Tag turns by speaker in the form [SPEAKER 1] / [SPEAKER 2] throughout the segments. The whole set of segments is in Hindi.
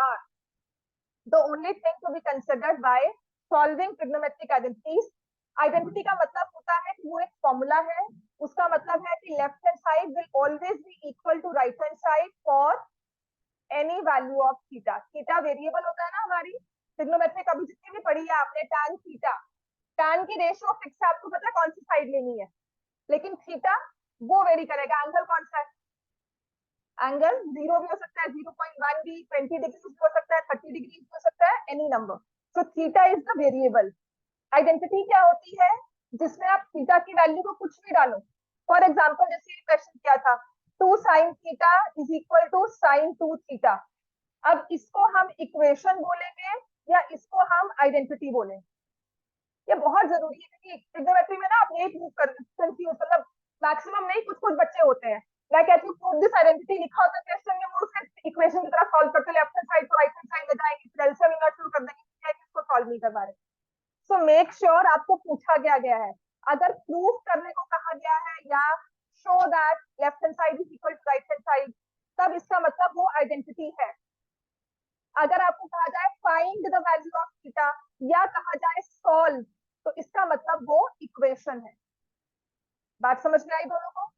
[SPEAKER 1] are. The only thing to be considered while solving trigonometric identities, identity का मतलब होता है कि वो एक फॉर्मूला है, उसका मतलब है कि left hand side will always be equal to right hand side for any value of theta. Theta variable होता है ना हमारी ट्रिग्नोमेट्रिक, अभी जितनी भी पढ़ी है आपने tan थीटा, tan की रेशियो फिक्स है, आपको पता है कौन सी साइड लेनी है, लेकिन थीटा वो वेरी करेगा. एंगल कौन सा है? एंगल 0 भी हो सकता है, 0.1 भी, 20 डिग्री भी हो सकता है, 30 डिग्री भी हो सकता है, any number. So theta is the variable. Identity क्या होती है? जिसमें आप थीटा की वैल्यू को कुछ भी डालो. फॉर एग्जाम्पल जैसे क्वेश्चन किया था 2 sin theta is equal to sin 2 theta. अब इसको हम इक्वेशन बोलेंगे या इसको हम आइडेंटिटी बोलेंगे? ये बहुत जरूरी है क्योंकि ट्रिग्नोमेट्री में ना आप यही प्रूव कर कंफ्यूज, मतलब मैक्सिमम नहीं, कुछ कुछ बच्चे होते हैं मैं कहती हूँ प्रूव दिस आइडेंटिटी लिखा होता है क्वेश्चन में, वो उसके इक्वेशन की तरह सॉल्व करते, लेफ्ट हैंड साइड को राइट हैंड साइड ले जाएंगे, फिर एलसीएम इन्वर्स शुरू कर देंगे, इसको सॉल्व नहीं कर पा रहे. सो मेक श्योर आपको पूछा गया है, अगर प्रूव करने को कहा गया है या show that left hand side is equal to right hand side, तब इसका मतलब वो आइडेंटिटी है. अगर आपको कहा जाए find the value of theta या कहा जाए सॉल्व, तो इसका मतलब वो इक्वेशन है. बात समझ में आई दोनों को?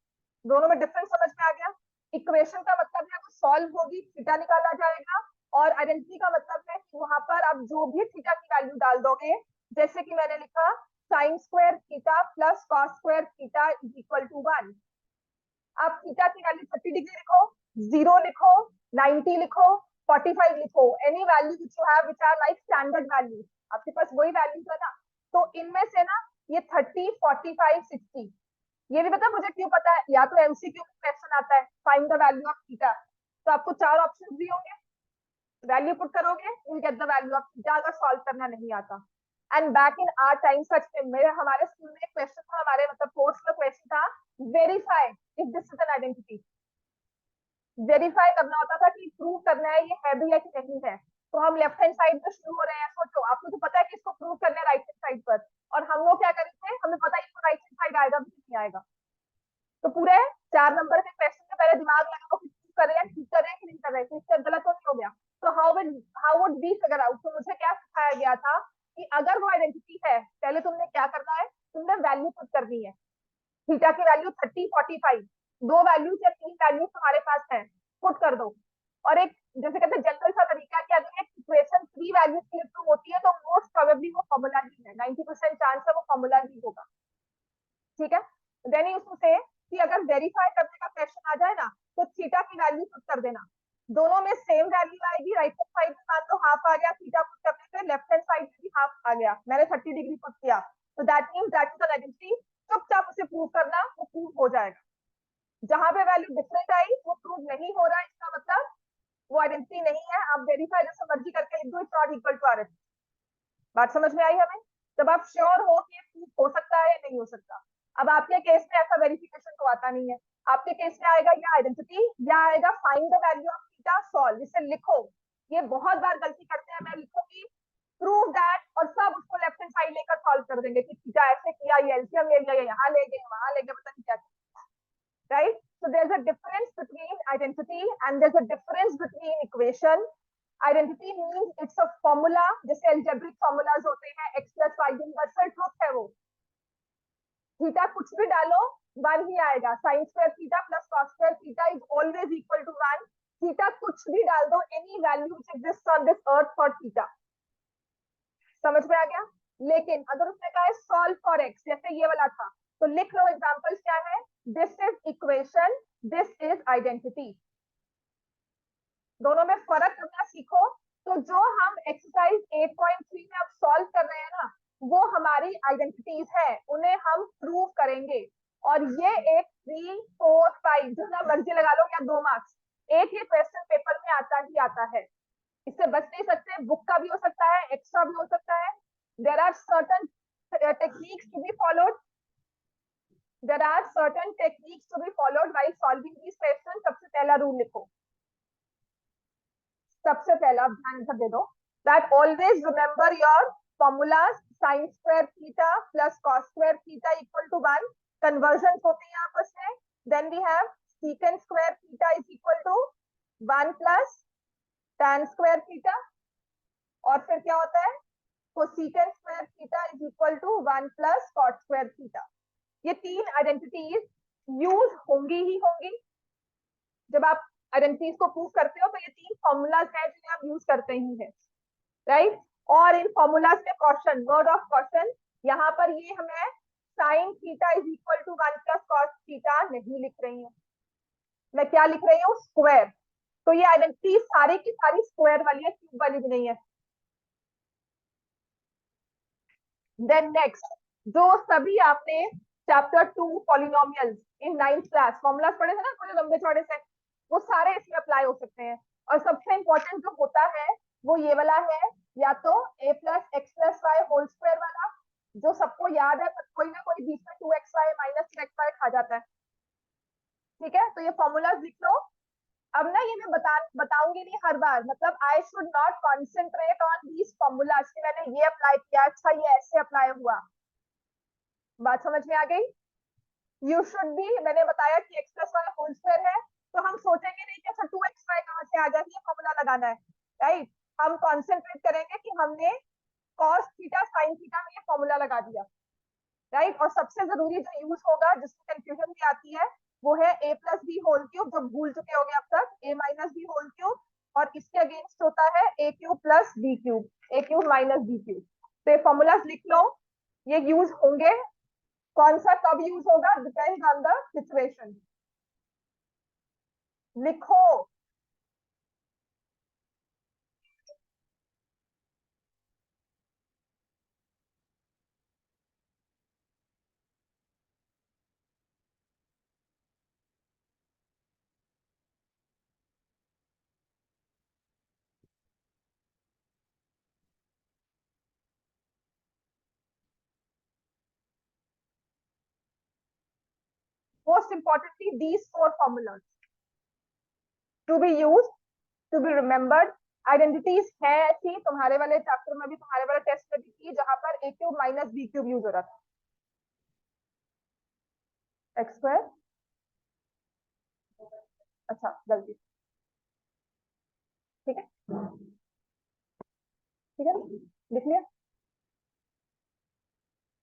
[SPEAKER 1] दोनों में डिफरेंस समझ में आ गया? इक्वेशन का मतलब है वो सॉल्व होगी, थीटा निकाला जाएगा, और आइडेंटिटी का मतलब है कि वहां पर आप जो भी थीटा की वैल्यू डाल दोगे, जैसे कि मैंने लिखा sine square theta plus cos square theta is equal to 1. आप थीटा की वैल्यू 30 डिग्री लिखो, 0 लिखो, 90 लिखो, 45 लिखो, any value which you have which are like standard value, आपके पास वही वैल्यूज है ना. तो इनमें से ना ये 30, 45, 60, ये भी पता मुझे क्यों पता है, या तो एमसीक्यू में क्वेश्चन आता है find the value of theta, तो आपको 4 ऑप्शन भी होंगे, वैल्यू पुट करोगे, you get the value of theta, अगर सॉल्व करना नहीं आता. And back in our time सच में मेरे हमारे स्कूल में एक क्वेश्चन था, हमारे मतलब कोर्स में क्वेश्चन था, verify if this is an identity. Verify करना होता था कि प्रूव करना है ये है भी है कि नहीं है. तो हम लेफ्ट हैंड साइड में शुरू हो रहे हैं, सोचो आपको तो पता है कि इसको प्रूव करना है राइट हैंड साइड पर, और हम लोग क्या करेंगे, हमें पता है इसको राइट हैंड साइड आएगा भी नहीं आएगा. तो पूरे 4 नंबर के क्वेश्चन में पहले दिमाग लगाओ कि प्रूव कर रहे हैं, ठीक कर रहे हैं कि नहीं कर रहे हैं, इससे गलत तो नहीं हो गया. तो how would we figure out? तो मुझे क्या सिखाया गया था कि अगर वो आइडेंटिटी है, पहले तुमने क्या करना है, तुमने वैल्यू पुट करनी है. थीटा की वैल्यू 30, 45, 2 वैल्यूज या 3 वैल्यूज तुम्हारे पास है, पुट कर दो. और एक जैसे कहते हैं जनरल सा तरीका कि अगर एक इक्वेशन 3 वैल्यूज के लिए प्रूव होती है तो मोस्ट प्रोबेबली वो फॉर्मूला ही है, 90% चांस है वो फॉर्मूला ही होगा. ठीक है, देन यू से कि अगर वेरीफाई करने का क्वेश्चन आ जाए ना, तो थीटा की वैल्यू पुट कर देना. दोनों में सेम वैल्यू आएगी, राइट हैंड साइड में मान लो हाफ आ गया, थीटा पुट करने से लेफ्ट हैंड साइड में भी हाफ आ गया, मैंने 30 डिग्री पुट किया, तो that means that is an identity. चुपचाप उसे प्रूव करना, वो प्रूव हो जाएगा. जहां पे वैल्यू डिफरेंट आई वो प्रूव नहीं हो रहा है, इसका मतलब वो आइडेंटिटी नहीं है. आप वेरीफाई जैसे मर्जी करके लिख दो, it's not equal to r. बात समझ में आई हमें? जब आप श्योर हो कि प्रूफ हो सकता है या नहीं हो सकता. अब आपके केस में ऐसा वेरिफिकेशन तो आता नहीं है, आपके केस में आएगा या आइडेंटिटी या आएगा find the value of theta solve. इसे लिखो, ये बहुत बार गलती करते हैं, मैं लिखूंगी प्रूव दैट और सब उसको लेफ्ट हैंड साइड लेकर सॉल्व कर देंगे कि थीटा ऐसे किया, ये एलसीएम ले लिया, यहाँ ले गए, वहां ले गए, पता नहीं क्या. Right? So there's a difference between identity and there's a difference between equation. Identity means it's a formula, जैसे अलजेब्रिक फॉर्मूलाज होते हैं, x plus y, universal truth है वो. थीटा कुछ भी डालो 1 ही आएगा, sine square theta plus cos square theta is always equal to 1. Theta कुछ भी डाल दो, any value which exists on this earth for theta. समझ में आ गया? लेकिन अगर उसने कहा है सॉल्व फॉर एक्स, जैसे ये वाला था, तो लिख लो एग्जांपल्स क्या है, this is equation, this is identity. दोनों में फर्क करना सीखो. तो जो हम एक्सरसाइज 8.3 में अब सॉल्व कर रहे हैं ना, वो हमारी आइडेंटिटीज है, उन्हें हम प्रूव करेंगे. और ये एक 3, 4, 5 जितना मर्जी लगा लो या 2 मार्क्स, एक ही क्वेश्चन पेपर में आता ही आता है, इससे बच नहीं सकते. बुक का भी हो सकता है, एक्स्ट्रा भी हो सकता है. There are certain techniques to be followed, there are certain techniques to be followed while solving this question. सबसे पहला रूल लिखो, सबसे पहला ध्यान इधर दे दो, that always remember your formulas. Sine square theta plus cos square theta equal to 1, conversion होते हैं आपस में. Then we have secant square theta is equal to 1 plus tan square theta, और फिर क्या होता है, cosecant square theta is equal to 1 plus cot square theta. ये तीन आइडेंटिटीज यूज होंगी ही होंगी। जब आप आइडेंटिटीज को प्रूव करते हो तो ये तीन फॉर्मूलाज हैं जिन्हें आप यूज करते ही हैं, राइट। और इन फॉर्मूलाज में कॉशन, वर्ड ऑफ कॉशन, यहाँ पर ये हमें sine theta is equal to 1 plus cos theta नहीं लिख रही हूँ, मैं क्या लिख रही हूँ, स्क्वायर। तो ये आइडेंटिटी सारी की सारी स्क्वायर वाली है, क्यूब वाली भी नहीं है। देन नेक्स्ट, जो सभी आपने चैप्टर 2 पॉलिनोमियल्स इन 9th क्लास फॉर्मूलाज पढ़े थे ना, थोड़े लंबे चौड़े से, वो सारे इसमें अप्लाई हो सकते हैं। और सबसे इंपॉर्टेंट जो होता है वो ये वाला है, या तो a plus x plus y whole square वाला, जो सबको याद है, पर कोई ना कोई बीच में 2xy माइनस 3xy खा जाता है, ठीक है। तो ये फॉर्मूलाज लिख लो। अब ना ये मैं बताऊंगी नहीं हर बार, मतलब I should not concentrate on these formulas कि मैंने ये अप्लाई किया, अच्छा ये ऐसे अप्लाई हुआ। बात समझ में आ गई। यू शुड बी, मैंने बताया कि x plus y whole square है, तो हम सोचेंगे नहीं कि अच्छा 2xy कहाँ से आ गया, ये फॉर्मूला लगाना है, राइट। हम कॉन्सेंट्रेट करेंगे कि हमने कॉस थीटा साइन थीटा में ये फॉर्मूला लगा दिया, राइट। और सबसे जरूरी जो यूज होगा, जिसमें कंफ्यूजन भी आती है, वो है ए प्लस बी होल क्यूब, जो भूल चुके होंगे अब तक, ए माइनस बी होल क्यूब, और इसके अगेंस्ट होता है ए क्यूब प्लस बी क्यूब, ए क्यूब माइनस बी क्यूब। तो ये फॉर्मूलाज लिख लो, ये यूज होंगे। कौन सा कब यूज होगा, डिपेंड ऑन द सिचुएशन। लिखो। Most importantly these four formulas to be use, to be remembered. Identities है ऐसी, तुम्हारे वाले चैप्टर में भी, तुम्हारे वाले टेस्ट में भी थी, जहां पर A cube minus B cube use हो रहा था, एक्स स्क्वायर, अच्छा गलती, ठीक है, ठीक है, लिख लिया,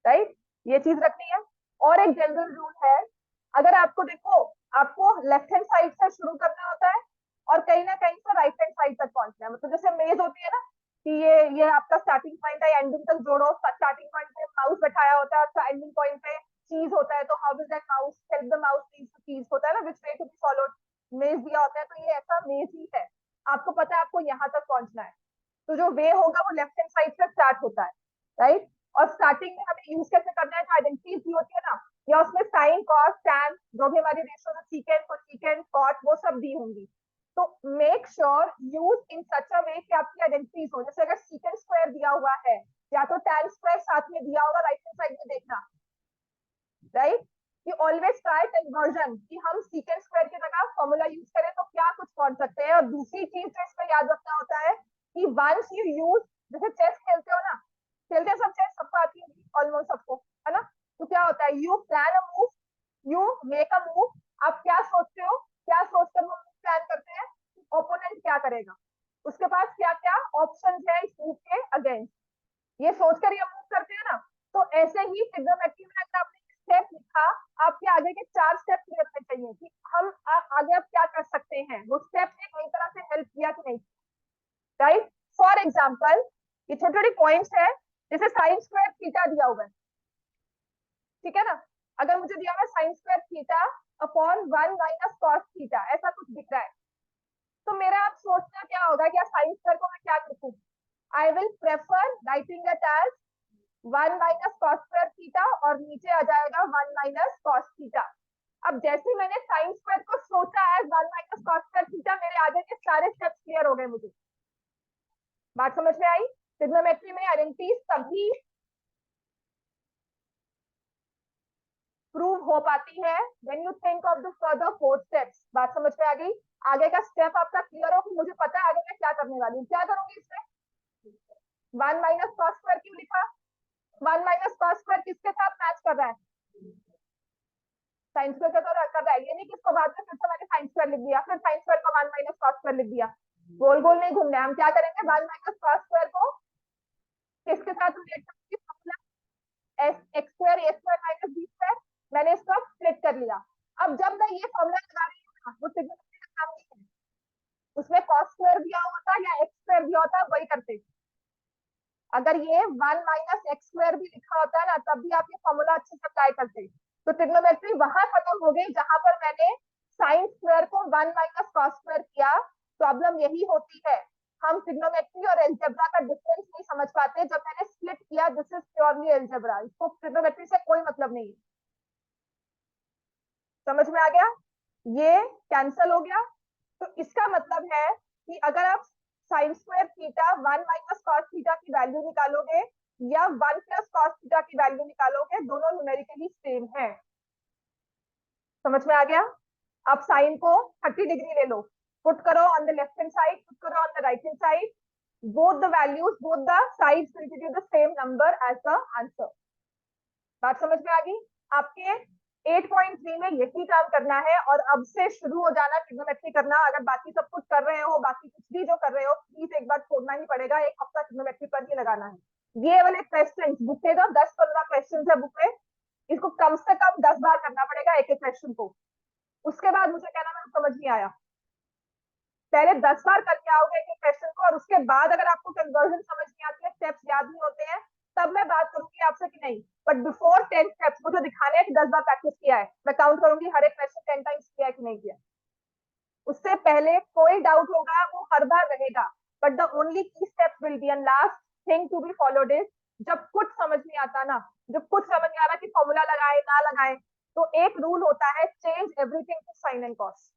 [SPEAKER 1] राइट। ये चीज रखनी है। और एक जनरल रूल है, अगर आपको देखो, आपको लेफ्ट हैंड साइड से शुरू करना होता है और कहीं ना कहीं से राइट हैंड साइड तक पहुंचना है। मतलब जैसे मेज होती है ना, कि ये आपका स्टार्टिंग पॉइंट है, एंडिंग तक जोड़ो, स्टार्टिंग पॉइंट पे माउस बैठाया होता है और एंडिंग पॉइंट पे चीज होता है, तो how will that mouse help the mouse reach the चीज, होता है ना, विच वे टू बी फॉलोड, मेज दिया होता है, तो ये ऐसा मेज ही है। आपको पता है आपको यहाँ तक पहुंचना है, तो जो वे होगा वो लेफ्ट हैंड साइड से स्टार्ट होता है, राइट। और स्टार्टिंग में हमें यूज कैसे करना है, जो आइडेंटिटीज दी होती है ना, या उसमें साइन कॉस टैन, जो भी हमारी रेशियो, सीकेंट कोसेकेंट कॉट, वो सब दी होंगी। तो मेक श्योर यूज इन सच अ वे कि आपकी आइडेंटिटीज हो। जैसे अगर सीकेंट स्क्वायर दिया हुआ है, या तो टैन स्क्वायर साथ में दिया होगा राइट हैंड साइड में, देखना, राइट। कि ऑलवेज ट्राई कन्वर्जन, कि हम सीकेंट स्क्वायर की जगह फॉर्मूला यूज करें तो क्या कुछ पहुंच सकते हैं। और दूसरी चीज जो इसमें याद रखना होता है कि वंस यू यूज, जैसे चेस खेलते हो ना, खेलते सब चेस सबको आती होगी ऑलमोस्ट सबको, है ना। तो क्या होता है, you plan a move, you make a move, आप क्या सोचते हो, क्या सोचकर वो प्लान करते हैं, ओपोनेंट क्या करेगा, उसके पास क्या क्या ऑप्शन है इस मूव के अगेंस्ट, ये सोचकर ये मूव करते हैं ना। तो ऐसे ही ट्रिग्नोमेट्री में अगर आपने स्टेप लिखा, आपके आगे के 4 स्टेप क्लियर होने चाहिए कि हम आगे अब क्या कर सकते हैं, वो स्टेप ने कई तरह से हेल्प किया कि नहीं, राइट। फॉर एग्जाम्पल, ये छोटे छोटे पॉइंट्स है, जैसे साइन स्क्वायर थीटा दिया हुआ है, ठीक है ना। अगर मुझे दिया हुआ है sign square theta upon 1 minus cos theta, ऐसा कुछ दिख रहा है, तो मेरा आप सोचना क्या होगा कि साइन स्क्वायर को मैं क्या लिखूं, I will prefer writing it as 1 minus cos square theta, और नीचे आ जाएगा 1 माइनस कॉस थीटा। अब जैसे मैंने साइन स्क्वायर को सोचा as 1 minus cos square theta, मेरे आगे के सारे स्टेप्स क्लियर हो गए मुझे। बात समझ में आई। ट्रिग्नोमेट्री में आइडेंटिटीज तभी प्रूव हो पाती है when you think of the further 4 steps. बात समझ में आ गई। आगे का स्टेप आपका क्लियर हो कि मुझे पता है आगे मैं क्या करने वाली हूँ, क्या करूंगी इसमें, 1 माइनस कॉस स्क्वायर क्यों लिखा, 1 माइनस कॉस स्क्वायर किसके साथ मैच कर रहा है, साइंस स्क्वायर का तो कर रहा है, ये नहीं कि इसको बाद में फिर से मैंने साइंस स्क्वायर लिख दिया, फिर साइंस स्क्वायर को 1 माइनस कॉस स्क्वायर लिख दिया, गोल गोल नहीं घूमना है। हम क्या करेंगे, 1 माइनस कॉस स्क्वायर को किसके साथ रिलेट करेंगे, फॉर्मूला एक्स स्क्वायर ए स्क्वायर माइनस बी स्क्वायर। मैंने इसको स्प्लिट कर लिया। अब जब मैं ये फॉर्मूला लगा रही हूँ ना, वो ट्रिग्नोमेट्री का काम नहीं है। उसमें कॉस स्क्वायर दिया होता या एक्स स्क्वायर दिया होता, वही करते। अगर ये 1 माइनस एक्स स्क्वायर भी लिखा होता है ना, तब भी आप ये फॉर्मूला अच्छे से अप्लाई करते। तो ट्रिग्नोमेट्री वहां खत्म हो गई जहां पर मैंने साइन स्क्वायर को 1 माइनस कॉस स्क्वायर किया। प्रॉब्लम यही होती है, हम ट्रिग्नोमेट्री और एल्जेब्रा का डिफरेंस नहीं समझ पाते। जब मैंने स्प्लिट किया, दिस इज प्योरली एल्जेब्रा, इसको ट्रिग्नोमेट्री से कोई मतलब नहीं है। समझ में आ गया, ये कैंसल हो गया। तो इसका मतलब है कि अगर आप sign square theta 1 minus cos theta की वैल्यू निकालोगे या 1 प्लस कॉस थीटा की वैल्यू निकालोगे, दोनों न्यूमेरिकली सेम है। समझ में आ गया। आप साइन को 30 डिग्री ले लो, पुट करो on the left hand side, put करो on the right hand side, both the values, both the sides will give you the same number as the answer। बात समझ में आ गई। आपके 8.3 में यही काम करना है, और अब से शुरू हो जाना ट्रिग्नोमेट्री करना। अगर बाकी सब कुछ कर रहे हो, बाकी कुछ भी जो कर रहे हो, प्लीज एक बार छोड़ना ही पड़ेगा। एक हफ्ता ट्रिग्नोमेट्री पर ही लगाना है। ये वाले क्वेश्चन बुक के जो 10-15 क्वेश्चन है बुक में, इसको कम से कम 10 बार करना पड़ेगा एक एक क्वेश्चन को। उसके बाद मुझे कहना मैंने समझ नहीं आया। पहले 10 बार करके आओगे एक क्वेश्चन को, और उसके बाद अगर आपको कन्वर्जन समझ नहीं आती है, स्टेप्स याद नहीं होते हैं, तब मैं बात करूंगी आपसे कि नहीं। बट बिफोर 10 स्टेप्स मुझे दिखाने हैं कि 10 बार प्रैक्टिस किया है। मैं काउंट करूंगी हर एक क्वेश्चन 10 टाइम्स किया है कि नहीं किया। उससे पहले कोई डाउट होगा वो हर बार रहेगा, but the only key steps will be and last thing to be followed is, जब कुछ समझ नहीं आता ना, जब कुछ समझ नहीं आ रहा कि फॉर्मूला लगाए ना लगाए, तो एक रूल होता है, change everything to sine and cos.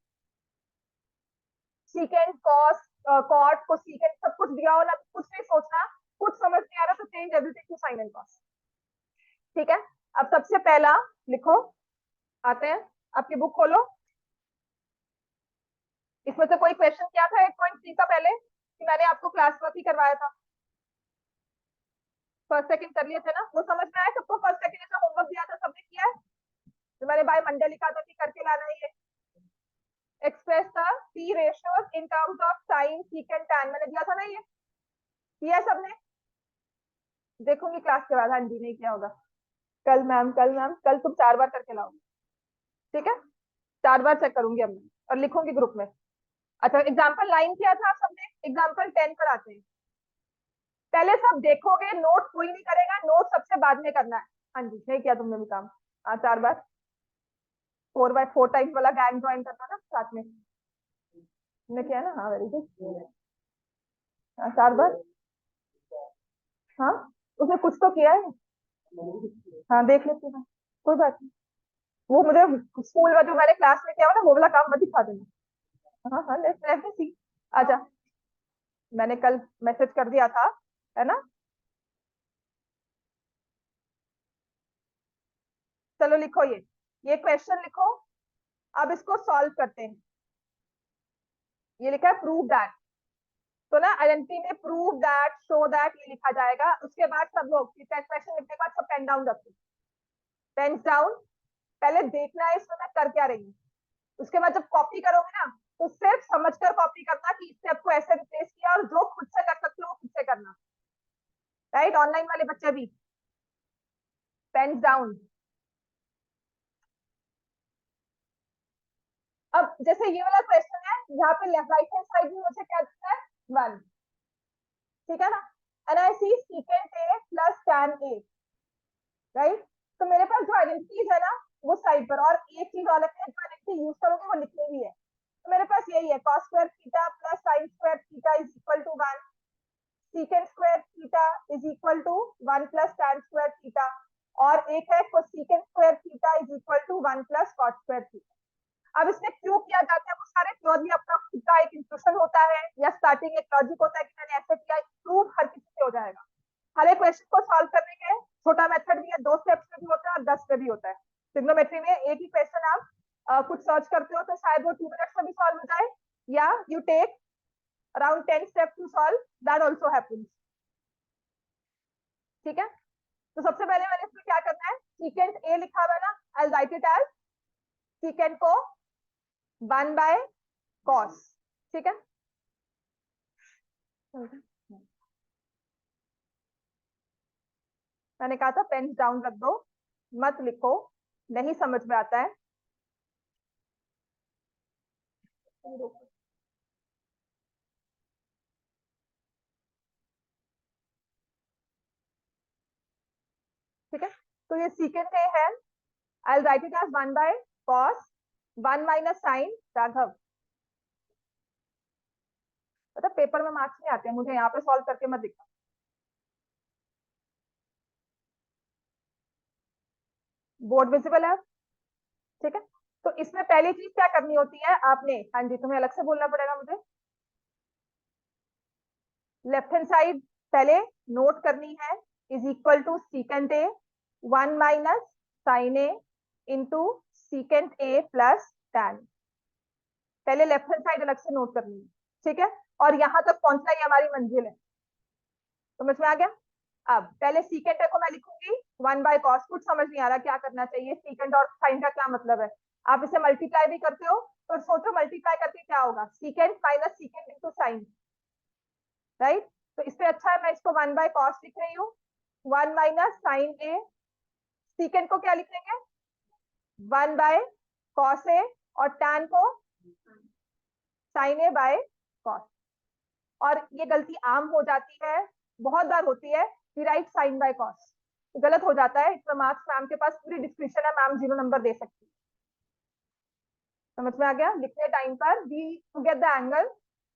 [SPEAKER 1] Secant cos cot को सीकेंड सब कुछ दिया हो ना, कुछ नहीं सोचना। कुछ समझ नहीं आ रहा तो change everything to sine and cos. ठीक है। अब सबसे पहला लिखो, आते हैं, आपकी बुक खोलो। इसमें से कोई क्वेश्चन क्या था 8.3 का पहले, कि मैंने आपको क्लास वर्क ही करवाया था, फर्स्ट सेकंड कर लिए थे ना, वो समझ में आया सबको। फर्स्ट सेकंड जो होमवर्क दिया था सबने किया है, जो मैंने बाय मंडे लिखा था कि करके लाना है। ये express the P ratios in terms of sine सीकेंड tan, मैंने दिया था ना, ये किया है सबने। देखूंगी क्लास के बाद, हाँ जी नहीं किया होगा। कल मैम, कल मैम, कल तुम 4 बार करके लाओ, ठीक है। 4 बार चेक करूंगी अब मैं, और लिखूंगी ग्रुप में। अच्छा, एग्जाम्पल 9 किया था आप सबने, एग्जाम्पल 10 पर आते हैं। पहले सब देखोगे, नोट कोई नहीं करेगा, नोट सबसे बाद में करना है। हाँ जी, नहीं किया तुमने भी काम। हाँ 4 बार, 4x4 टाइम्स वाला गैंग ज्वाइन करना ना साथ में। तुमने किया ना, हाँ वेरी गुड। हाँ 4 बार। हाँ, उसने कुछ तो किया है। हाँ देख लेती हूँ, कोई बात नहीं। वो मुझे स्कूल में जो मैंने क्लास में किया हुआ ना, वो वाला काम मत दिखा देना। हाँ हाँ, लेट्स सी। आजा, मैंने कल मैसेज कर दिया था, है ना। चलो लिखो, ये क्वेश्चन लिखो। अब इसको सॉल्व करते हैं। ये लिखा है प्रूव दैट, तो ना आइडेंटिटी में प्रूव दैट, शो दैट, ये लिखा जाएगा। उसके बाद सब लोग क्वेश्चन लिखने के बाद सब पेन डाउन रखो, पेन डाउन। पहले देखना है इसमें मैं कर क्या रही हूँ। उसके बाद जब कॉपी करोगे ना, तो सिर्फ समझकर कॉपी करना कि इस स्टेप को ऐसे रिप्लेस किया, और जो खुद से कर सकते हो वो खुद से करना। राइट, ऑनलाइन वाले बच्चे भी पेन डाउन। अब जैसे ये वाला क्वेश्चन है, यहाँ पे लेफ्ट राइट हैंड साइड में मुझे क्या दिखता है, 1, ठीक है ना। And I see secant A plus tan A, right. तो मेरे पास जो आइडेंटिटीज है ना, वो साइड पर, और एक चीज और है जो आइडेंटिटी यूज करोगे वो लिखनी भी है। तो मेरे पास यही है, cos square theta plus sine square theta is equal to 1, secant square theta is equal to 1 plus tan square theta, और एक है cosecant square theta is equal to 1 plus cot square theta. अब इसमें क्यों किया जाता है, वो सारे प्योरली अपना खुद का एक इंस्ट्रक्शन होता है, या स्टार्टिंग एक लॉजिक होता है कि मैंने ऐसे किया। प्रूव हर किसी से हो जाएगा। हर एक क्वेश्चन को सॉल्व करने के छोटा मेथड भी है, 2 स्टेप्स में भी होता है और 10 में भी होता है। ट्रिग्नोमेट्री में एक ही क्वेश्चन आप कुछ सर्च करते हो तो शायद वो 2 मिनट्स में भी सॉल्व हो जाए, या you take around 10 steps to solve, that also happens. ठीक है। तो सबसे पहले मैंने इसमें क्या करना है, सीकेंट ए लिखा हुआ है ना, आई राइट इट एज सीकेंट को 1 बाय कॉस, ठीक है। मैंने कहा था पेन डाउन रख दो, मत लिखो, नहीं समझ में आता है। ठीक है, तो ये सीकेंट ए है। I write it as 1/cos 1 - sin। Raghav, मतलब पेपर में मार्क्स नहीं आते हैं, मुझे यहाँ पे सॉल्व करके मत दिखा। बोर्ड विजिबल है? ठीक है, तो इसमें पहली चीज क्या करनी होती है आपने, हाँ जी तुम्हें अलग से बोलना पड़ेगा मुझे। लेफ्ट हैंड साइड पहले नोट करनी है, is equal to secant A 1 - sin A into secant A plus tan। पहले लेफ्ट हैंड साइड अलग से नोट करनी है, ठीक है, और यहां तक पहुंचना ही हमारी मंजिल है। समझ में आ गया? अब पहले सीकेंट को मैं लिखूंगी 1/cos, कुछ समझ नहीं आ रहा क्या करना चाहिए, सीकेंट और साइन का क्या मतलब है। आप इसे मल्टीप्लाई भी करते हो तो सोचो मल्टीप्लाई करके क्या होगा, secant minus secant into sine, right. तो इससे अच्छा है मैं इसको 1/cos लिख रही हूँ, 1 - sin A। सीकेंट को क्या लिखेंगे, 1/cos A, और tan को sin A/cos। और ये गलती आम हो जाती है, बहुत बार होती है, वी राइट sin/cos, गलत हो जाता है। इसमें मार्क्स मैम के पास पूरी डिस्क्रिप्शन है, मैम 0 नंबर दे सकती है। समझ में आ गया? लिखने टाइम पर we get the angle,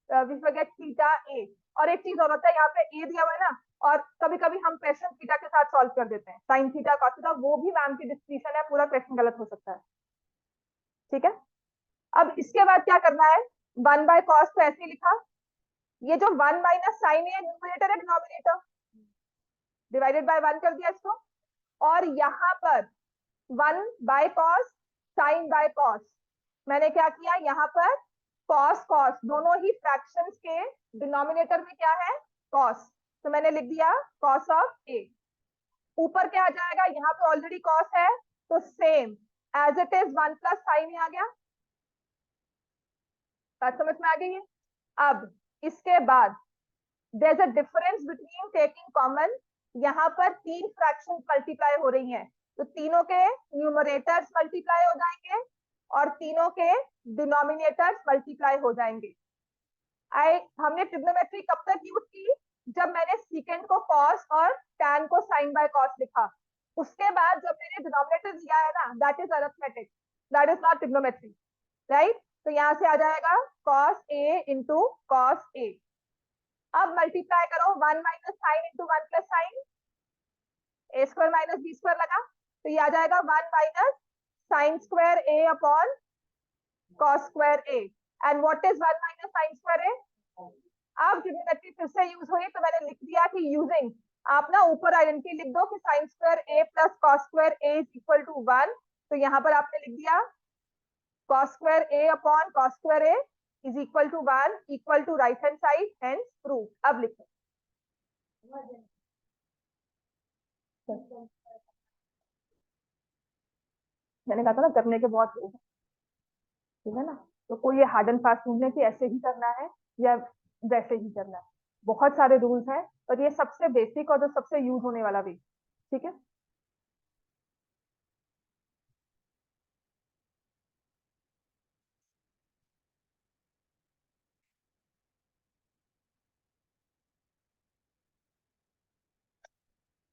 [SPEAKER 1] we forget theta A. और एक चीज और होता है, यहाँ पे ए दिया हुआ है ना, और कभी कभी हम क्वेश्चन थीटा के साथ सॉल्व कर देते हैं, साइन थीटा कॉस थीटा, वो भी मैम की डिस्क्रिप्शन है, पूरा क्वेश्चन गलत हो सकता है। ठीक है, अब इसके बाद क्या करना है, 1/cos तो ऐसे ही लिखा, ये जो 1 - sin A न्यूमरेटर है डिनोमिनेटर, डिवाइडेड बाय 1 कर दिया इसको, और यहाँ पर 1/cos sin/cos, मैंने क्या किया यहाँ पर cos cos, दोनों ही फ्रैक्शंस के डिनोमिनेटर में क्या है, cos, तो मैंने लिख दिया cos ऑफ A। ऊपर क्या आ जाएगा, यहाँ पे ऑलरेडी cos है, तो same as it is 1 + sin आ गया। बात समझ में आ गई है? अब इसके बाद there is a difference between taking common, यहाँ पर 3 फ्रैक्शन मल्टीप्लाई हो रही हैं, तो तीनों के न्यूमरेटर्स मल्टीप्लाई हो जाएंगे और तीनों के डिनोमिनेटर्स मल्टीप्लाई हो जाएंगे। हमने ट्रिग्नोमेट्री कब तक यूज की, जब मैंने सीकेंट को cos और tan को sin/cos लिखा। उसके बाद जब मैंने डिनोमिनेटर लिया है ना, that is arithmetic, that is not trigonometry, right. तो यहां से आ जाएगा cos A into cos A। अब मल्टीप्लाई करो 1 - sin into 1 + sin, A² - B² लगा, तो ये आ जाएगा 1 - sin² A upon cos² A। And what is 1 - sin² A? अब ट्रिग्नोमेट्री फिर से यूज हुई, तो मैंने लिख दिया कि यूजिंग, आप ना ऊपर आइडेंटिटी लिख दो कि sin² A plus cos² A is equal to 1, तो यहाँ पर आपने लिख दिया cos² A upon cos² A is equal to 1 equal to right hand side, hence prove. अब लिखो, मैंने कहा था ना करने के बहुत लोग हैं, ठीक है ना, तो कोई ये हार्ड एंड फास्ट रूल है कि ऐसे ही करना है या वैसे ही करना है, बहुत सारे रूल्स हैं, और ये सबसे बेसिक और जो सबसे यूज होने वाला भी, ठीक है।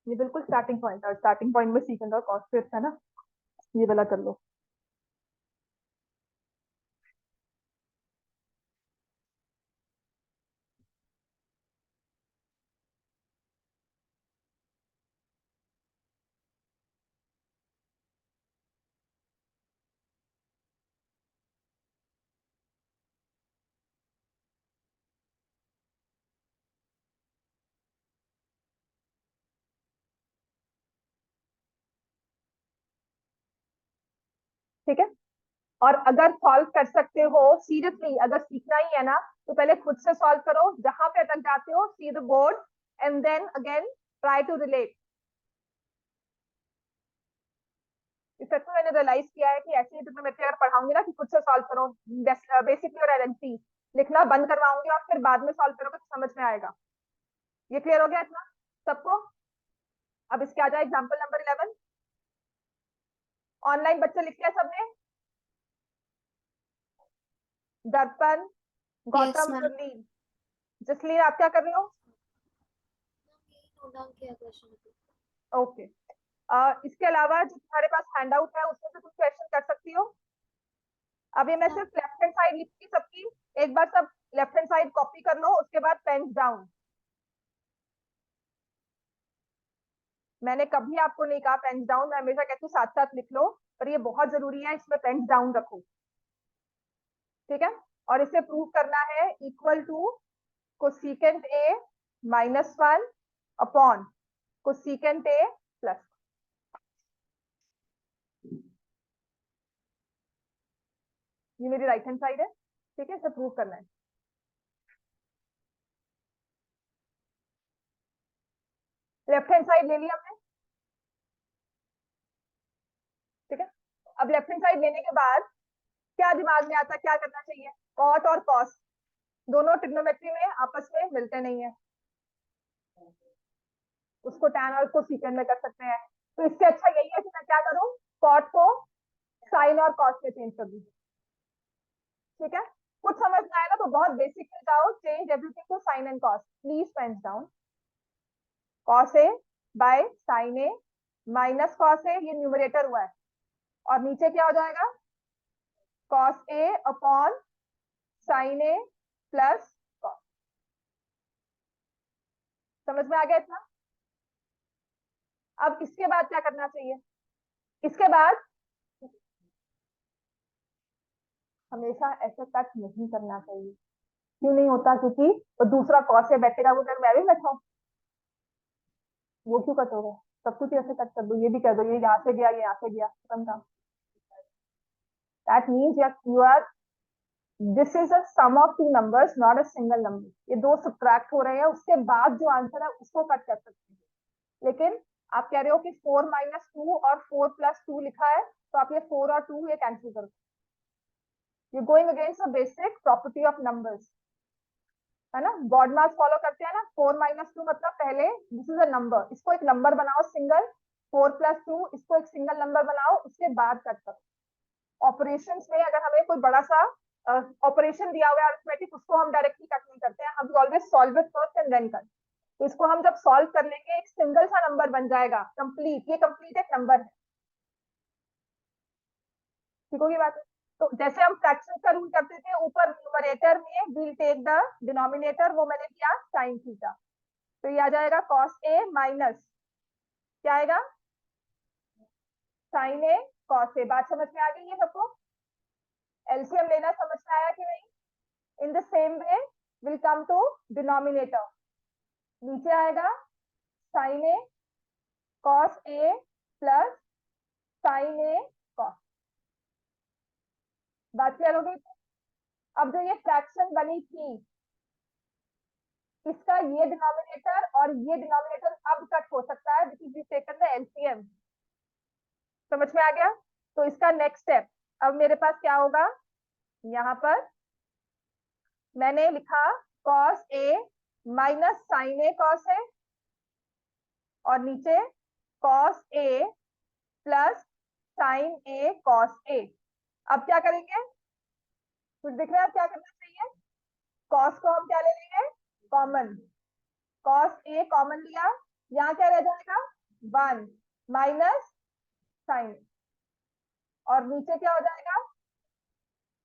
[SPEAKER 1] ये बिल्कुल स्टार्टिंग पॉइंट है, और स्टार्टिंग पॉइंट में सीकेंड और कॉस फिर है ना, ये वाला कर लो। ठीक है, और अगर सॉल्व कर सकते हो, सीरियसली अगर सीखना ही है ना, तो पहले खुद से सॉल्व करो, जहां पे अटक जाते हो see the board and then again try to relate. इस तक मैंने रियलाइज किया है कि ऐसे ही ट्रिग्नोमेट्री अगर पढ़ाऊंगी ना कि खुद से सॉल्व करो बेसिकली और आइडेंटिटी, लिखना बंद करवाऊंगी और फिर बाद में सॉल्व करोगे तो समझ में आएगा। ये क्लियर हो गया इतना सबको? अब इसके आ जाए एग्जाम्पल नंबर 11। ऑनलाइन बच्चे लिख लिया सबने? दर्पण,
[SPEAKER 2] यस
[SPEAKER 1] गौतम,
[SPEAKER 2] मैम।
[SPEAKER 1] प्रवीण, जसलीन आप क्या कर रहे हो?
[SPEAKER 2] नोट डाउन किया क्वेश्चन को।
[SPEAKER 1] ओके। इसके अलावा जो तुम्हारे पास हैंड आउट है उसमें से तुम क्वेश्चन कर सकती हो। अभी मैं
[SPEAKER 2] हाँ
[SPEAKER 1] सिर्फ लेफ्ट हैंड साइड लिखूंगी सबकी। एक बार सब लेफ्ट हैंड साइड कॉपी कर लो, उसके बाद पेन डाउन। मैंने कभी आपको नहीं कहा पेन डाउन, मैं हमेशा कहती हूँ साथ साथ लिख लो, पर ये बहुत जरूरी है, इसमें पेन डाउन रखो। ठीक है? और इसे प्रूव करना है equal to cosecant A -1 upon cosecant A plus. ये मेरी राइट हैंड साइड है। ठीक है, इसे प्रूव करना है। लेफ्ट हैंड साइड ले लिया हमने। ठीक है, अब लेफ्ट हैंड साइड लेने के बाद क्या दिमाग में आता है, क्या करना चाहिए? कॉट और कॉस दोनों ट्रिग्नोमेट्री में आपस में मिलते नहीं है, उसको टैन और को सीकेंड में कर सकते हैं। तो इससे अच्छा यही है कि मैं क्या करूं, कॉट को साइन और कॉस में चेंज कर दूं। ठीक है, कुछ समझ में आएगा तो बहुत बेसिक में जाओ, change everything to sine and cos, please pens down. Cos A by sine A minus cos A, ये न्यूमरेटर हुआ है, और नीचे क्या हो जाएगा? Cos A upon sine A plus cos. समझ में आ गया इतना? अब इसके बाद क्या करना चाहिए? इसके बाद हमेशा ऐसे कट नहीं करना चाहिए। क्यों नहीं होता? क्योंकि वो दूसरा कॉस से बैठेगा, वो मैं भी बैठा हूँ, वो क्यों कट होगा? सब कुछ ऐसे कट कर दो, ये भी कर दो, ये यहाँ से गया, ये यहाँ से गया, खत्म काम। That means you are, this is a sum of two numbers not a single number. ये दो सब्ट्रैक्ट हो रहे हैं, उसके बाद जो आंसर है उसको कट कर सकते हैं। लेकिन आप कह रहे हो कि 4 - 2 और 4 + 2 लिखा है, तो आप ये 4 और 2 ये कैंसिल करो। You going against the basic property of numbers, है ना? बॉड मास फॉलो करते हैं ना। 4 - 2 मतलब पहले दिस इज अ नंबर, इसको एक नंबर बनाओ सिंगल। 4 + 2 इसको एक सिंगल नंबर बनाओ, उसके बाद कट करो। ऑपरेशन में अगर हमें कोई बड़ा सा ऑपरेशन दिया हुआ है अरिथमेटिक, उसको हम डायरेक्टली कट नहीं करते हैं, हम always solve it first and then cut. तो इसको हम जब सॉल्व कर लेंगे एक सिंगल सा नंबर बन जाएगा कंप्लीट, ये कंप्लीट एक नंबर है। ठीक होगी बात? तो जैसे हम फ्रैक्शन का रूल करते थे, ऊपर न्यूमरेटर में विल टेक द डिनोमिनेटर, वो मैंने किया साइन थीटा। तो ये आ जाएगा कॉस ए माइनस, क्या आएगा? साइन ए कॉस ए। बात समझ में आ गई है सबको? एलसीएम लेना समझ में आया कि नहीं? In the same way will come to denominator, नीचे आएगा sine A cos A plus sine A cos. बात क्लियर हो गई? अब जो ये फ्रैक्शन बनी थी, इसका ये डिनोमिनेटर और ये डिनोमिनेटर अब कट हो सकता है, because we taken the LCM. समझ में आ गया? तो इसका नेक्स्ट स्टेप, अब मेरे पास क्या होगा? यहाँ पर मैंने लिखा cos A minus sine A cos है, और नीचे cos A plus sine A cos ए। अब क्या करेंगे? कुछ दिख रहा है? अब क्या करना चाहिए? कॉस को हम क्या ले लेंगे? कॉमन। कॉस ए कॉमन लिया, यहाँ क्या रह जाएगा? 1 माइनस साइन, और नीचे क्या हो जाएगा?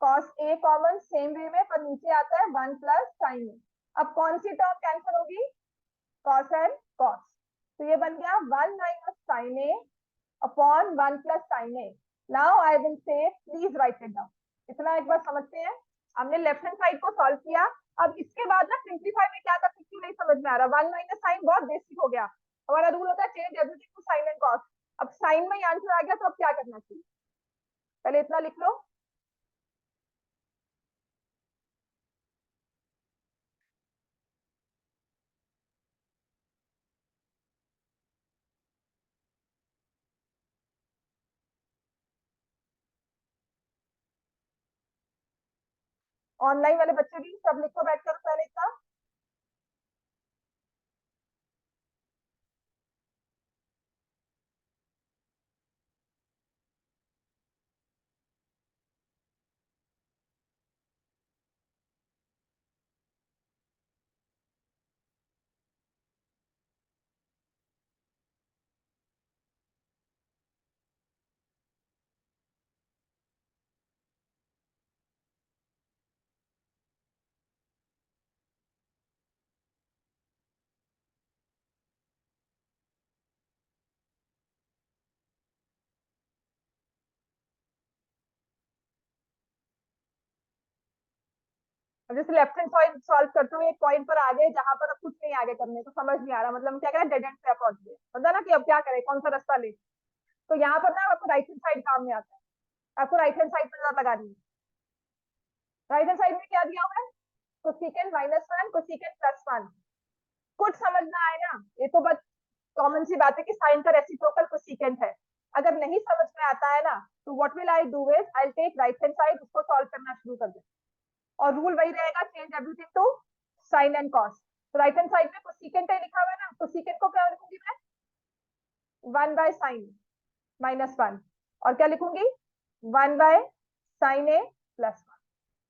[SPEAKER 1] कॉस ए कॉमन सेम वे में, पर नीचे आता है 1 प्लस साइन ए। अब कौन सी टर्म कैंसिल होगी? Cos and cos. तो ये बन गया 1 minus sine A upon 1 plus sine A. Now I will say please write it down. इतना एक बार समझते हैं। हमने लेफ्ट हैंड साइड को सॉल्व किया। अब इसके बाद ना सिंप्लीफाई में क्या कर सकती हूँ नहीं समझ में आ रहा। 1 माइनस साइन बहुत बेसिक हो गया, हमारा रूल होता है change everything to sine and cos. अब साइन में आंसर आ गया, तो अब क्या करना चाहिए? पहले इतना लिख लो। ऑनलाइन वाले बच्चे भी सब लिखो बैठकर पहले इतना। अब जैसे लेफ्ट हैंड साइड सॉल्व करते हुए एक पॉइंट पर आ गए जहां पर अब कुछ नहीं आगे करने को समझ नहीं आ रहा, मतलब हम क्या करें, डेड एंड पे पहुंच गए, पता ना कि अब क्या करें, कौन सा रास्ता ले। तो यहाँ पर ना आपको राइट हैंड साइड काम में आता है, आपको राइट हैंड साइड पर नजर लगानी है। राइट हैंड साइड में क्या दिया हुआ है, कोसेकेंट -1 कोसेकेंट +1। कुछ समझ ना आए ना, ये तो बस कॉमन सी बात है कि साइन का रेसिप्रोकल कोसेकेंट है। अगर नहीं समझ में आता है ना, तो what will I do is I take right hand side, उसको सॉल्व करना शुरू कर दे, और रूल वही रहेगा, change everything to sine and cos. तो राइट हैंड साइड में कोसेकेंट है लिखा हुआ है ना, कोसेकेंट को क्या लिखूंगी मैं, 1/sin -1, और क्या लिखूंगी, 1/sin A+1।